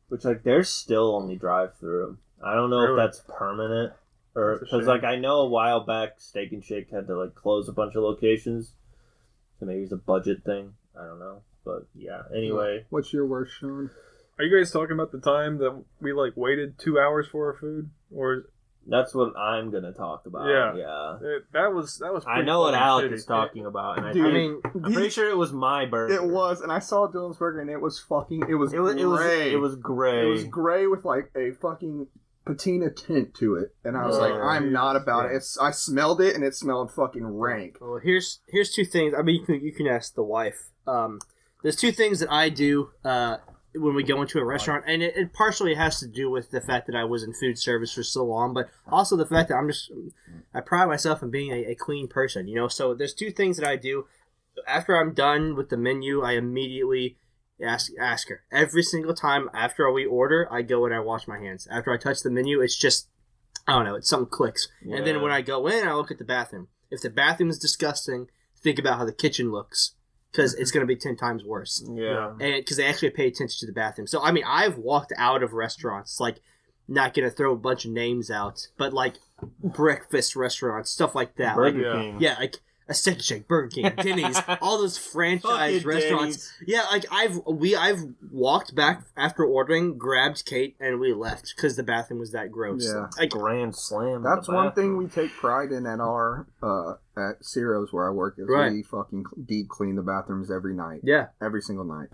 Which, like, there's still only drive-through. I don't know Really? if that's permanent. Or, That's a because, shame. like, I know a while back Steak and Shake had to, like, close a bunch of locations. So maybe it's a budget thing. I don't know. But, yeah. Anyway. What's your worst, Sean? Are you guys talking about the time that we like waited 2 hours for our food, or That's what I'm going to talk about. Yeah. Yeah. that was? I pretty know what fucking Alec shitty. is talking about. And Dude, I mean, I'm pretty sure it was my burger. It was, and I saw Dylan's burger, and it was fucking. It was It was gray. it was gray. It was gray with like a fucking patina tint to it, and I was like, Oh, I'm not about yeah. it. I smelled it, and it smelled fucking rank. well, here's two things. I mean, you can ask the wife. There's two things that I do when we go into a restaurant, and it partially has to do with the fact that I was in food service for so long, but also the fact that I pride myself in being a clean person, you know. So there's two things that I do. After I'm done with the menu, I immediately ask her. Every single time after we order, I go and I wash my hands. After I touch the menu, it's just, I don't know, it's something clicks. And then Yeah. when I go in, I look at the bathroom. If the bathroom is disgusting, think about how the kitchen looks, because it's going to be 10 times worse. Yeah. And because they actually pay attention to the bathroom. So I mean, I've walked out of restaurants, like, not gonna throw a bunch of names out, but like breakfast restaurants, stuff like that. Burger Yeah. King. Yeah, like a Steak and Shake, Burger King, Denny's, all those franchise Fucking restaurants. Denny's. Yeah, like I've walked back after ordering, grabbed Kate, and we left because the bathroom was that gross. Yeah. Like, Grand Slam. in That's the one bathroom. thing we take pride in at our at Ciro's where I work is Right. we fucking deep clean the bathrooms every night, yeah. every single night.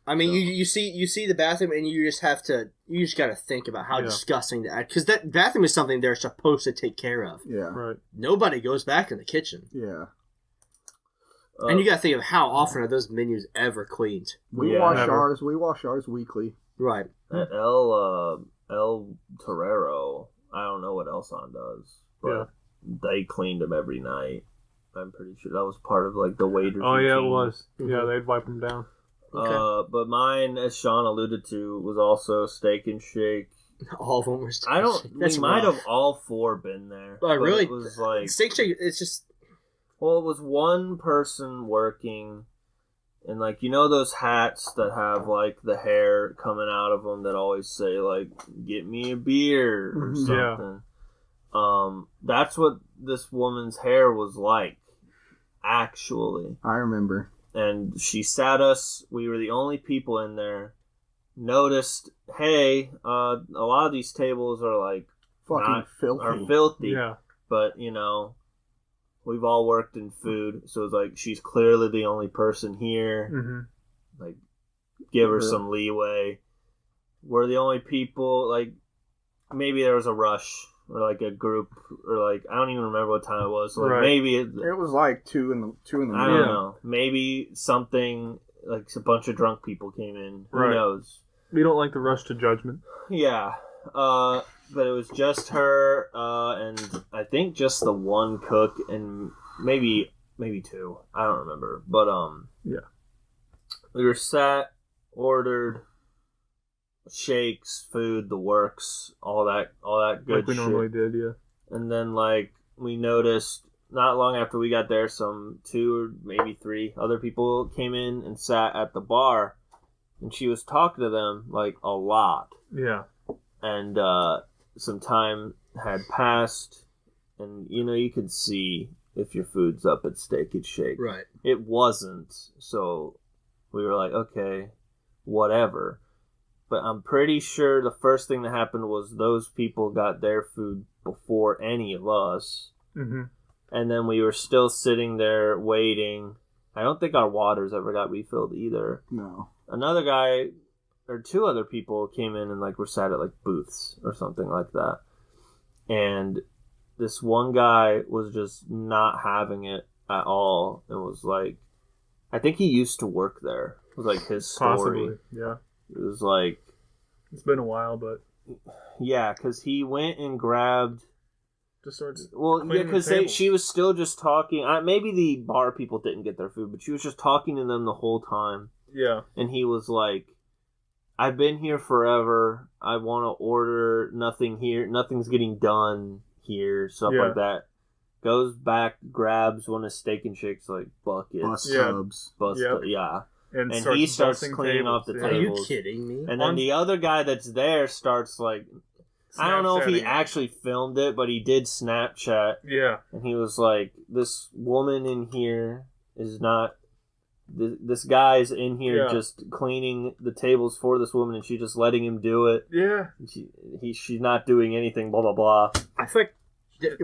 I mean, So- you see the bathroom, and you just got to think about how Yeah. disgusting that, because that bathroom is something they're supposed to take care of. Yeah, Right. Nobody goes back in the kitchen, yeah. and you got to think of how often are those menus ever cleaned. We Yeah. wash Never. ours. We wash ours weekly. Right. At El Torero, I don't know what Elson does, but Yeah. they cleaned them every night. I'm pretty sure that was part of like the waiters. Oh yeah, it routine. was. Yeah, Mhm. they'd wipe them down. Okay. But mine, as Sean alluded to, was also Steak and Shake. All of them were. I don't. That's we might rough. have all four been there. Oh, but really? It was like Steak Shake. It's just well, it was one person working, and like you know those hats that have like the hair coming out of them that always say like "Get me a beer" or Mhm. Yeah. something. That's what this woman's hair was like, actually. I remember. And she sat us. We were the only people in there. Noticed, hey, a lot of these tables are like Fucking Not- filthy. are filthy. Yeah. But you know, we've all worked in food, so it's like she's clearly the only person here. Mm-hmm. Like, give her Yeah. some leeway. We're the only people. Like, maybe there was a rush or like a group or like I don't even remember what time it was. So like Right. maybe It was like two in the I morning. don't know. Maybe something like a bunch of drunk people came in. Who Right. knows? We don't like to rush to judgment. Yeah. But it was just her, and I think just the one cook and maybe maybe 2. I don't remember. But Yeah. we were sat, ordered shakes, food, the works, all that good Like we shit. normally did, yeah. And then like we noticed not long after we got there, some 2 or maybe 3 other people came in and sat at the bar, and she was talking to them like a lot. Yeah. And some time had passed, and you could see if your food's up at Steak and Shake. Right. It wasn't, so we were like, okay, whatever. But I'm pretty sure the first thing that happened was those people got their food before any of us. Mm-hmm. And then we were still sitting there waiting. I don't think our waters ever got refilled either. No. Another guy or 2 other people came in and like were sat at like booths or something like that. And this one guy was just not having it at all. It was like, I think he used to work there. It was like his story. Possibly, yeah. It was like, It's been a while, but yeah, because he went and grabbed. just starts. Well, yeah, cleaning the because tables. she was still just talking. Maybe the bar people didn't get their food, but she was just talking to them the whole time. Yeah. And he was like, I've been here forever. I want to order nothing here. Nothing's getting done here. Stuff Yeah. like that. Goes back, grabs one of Steak and Shake's like buckets. Bus Yeah. subs. Bust- Yep. yeah. And he starts busting cleaning off the tables, Are yeah. you tables. kidding me? And then the other guy that's there starts like, I don't know if he Snapchatting. actually filmed it, but he did Snapchat. Yeah. And he was like, this woman in here is not... This guy's in here Yeah. just cleaning the tables for this woman, and she's just letting him do it. Yeah. She's not doing anything, blah, blah, blah. I feel like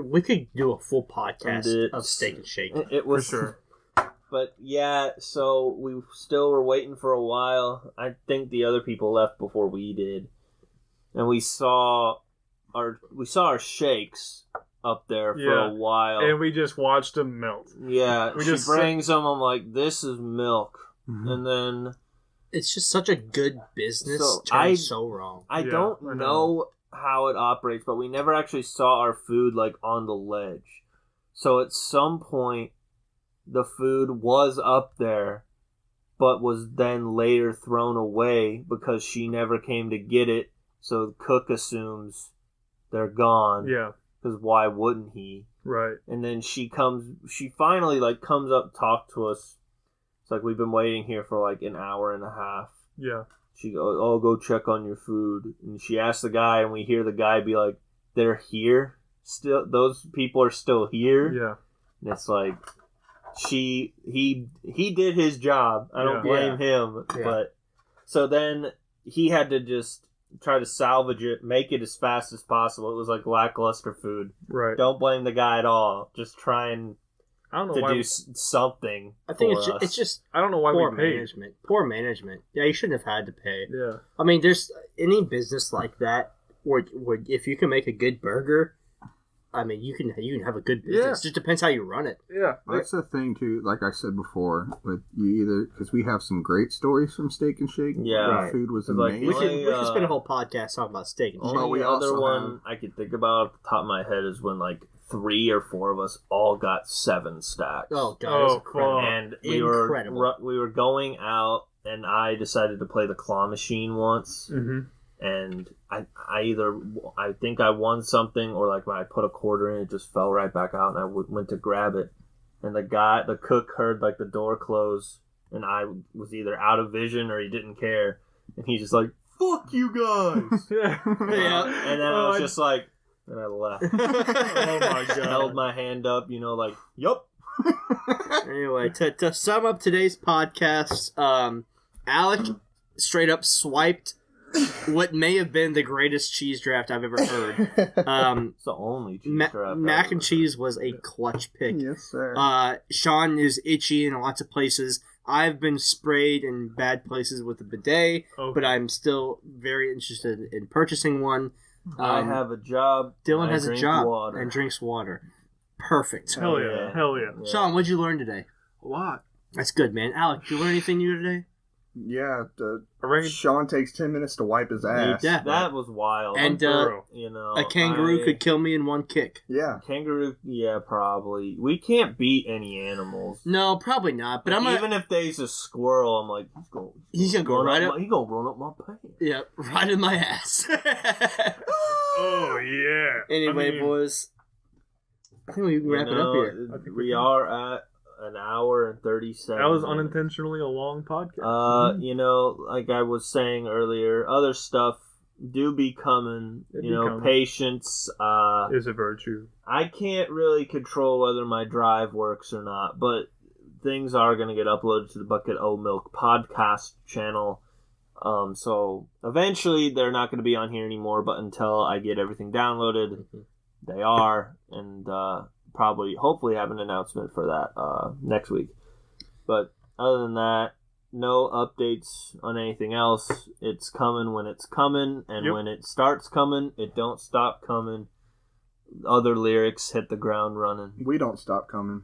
we could do a full podcast And of Steak and Shake. It was... For sure. But yeah, so we still were waiting for a while. I think the other people left before we did. And we saw our shakes up there for Yeah. a while. And we just watched them melt. Yeah, We she just brings them. I'm like, this is milk, Mhm. and then It's just such a good business So turned so wrong. I Yeah, don't I know. know how it operates, but we never actually saw our food like on the ledge. So at some point, the food was up there, but was then later thrown away because she never came to get it. So the cook assumes they're gone. Yeah. Because why wouldn't he? Right. And then she finally like comes up to talk to us. It's like, we've been waiting here for like an hour and a half. Yeah. She goes, oh, go check on your food. And she asks the guy, and we hear the guy be like, they're here? Still, those people are still here? Yeah. And it's like, he did his job. I don't Yeah. blame him. Yeah. But so then he had to just try to salvage it, make it as fast as possible. It was like lackluster food. Right. Don't blame the guy at all. Just trying I don't know to why. do something. I think for us. it's just I don't know why poor we paid. management. Poor management. Yeah, you shouldn't have had to pay. Yeah. I mean, there's any business like that where if you can make a good burger, I mean, you can have a good business. Yeah. It just depends how you run it. Yeah. That's the thing too. Like I said before, with you either because we have some great stories from Steak and Shake. Yeah. the Right. food was It's like, amazing. We could Only, spend a whole podcast talking about steak and Oh, shake. but we Only other also one I could think about off the top of my head is when like 3 or 4 of us all got 7 stacks. Oh god, it was Oh, incredible. fuck. And Incredible. we were going out, and I decided to play the claw machine once, Mm-hmm. and I think I won something, or like when I put a quarter in, it just fell right back out, and I went to grab it, and the cook heard like the door close, and I was either out of vision or he didn't care, and he's just like, "Fuck you guys!" Yeah. Yeah. And then I was just like, and I left. Oh my god. Held my hand up, like, yup. Anyway, to sum up today's podcast, Alec straight up swiped what may have been the greatest cheese draft I've ever heard. It's the only cheese draft Mac I've and ever cheese was a clutch pick. Yes, sir. Sean is itchy in lots of places. I've been sprayed in bad places with a bidet, Okay. but I'm still very interested in purchasing one. I have a job. Dylan I has a drink job water. and drinks water. Perfect. Hell yeah. Yeah. Hell yeah. Yeah. Sean, what'd you learn today? A lot. That's good, man. Alec, did you learn anything new today? Yeah, Orangutan. Sean takes 10 minutes to wipe his ass. Yeah. That was wild. And you know, a kangaroo could kill me in one kick. Yeah. Kangaroo, yeah, probably. We can't beat any animals. No, probably not. But Like, I'm even if there's a squirrel, I'm like, He's gonna go right up. He gonna run up my pants. Yeah, right in my ass. Oh yeah. Anyway, I mean, boys, I think we can wrap it up here. I think We are at an hour and 37. that was minutes. unintentionally a long podcast. You know, like I was saying earlier, other stuff do be coming. It You be know, coming. patience. Is a virtue. I can't really control whether my drive works or not, but things are going to get uploaded to the Bucket O Milk podcast channel. So eventually they're not going to be on here anymore, but until I get everything downloaded, they are, and hopefully have an announcement for that next week. But other than that, no updates on anything else. It's coming when it's coming, and Yep. when it starts coming, it don't stop coming. Other lyrics hit the ground running. We don't stop coming.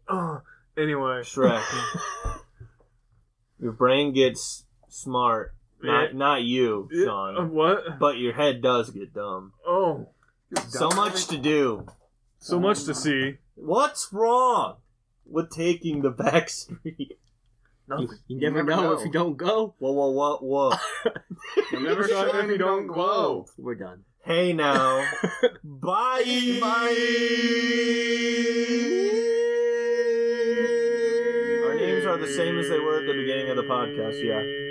Anyway. Shrek. Your brain gets smart. Not you, Sean. What? But your head does get dumb. Oh. So much to do. So much to see. What's wrong with taking the back street? You never know if you don't go. Whoa. You'll never Shine shine if you don't glow. We're done. Hey now. Bye. Our names are the same as they were at the beginning of the podcast, yeah.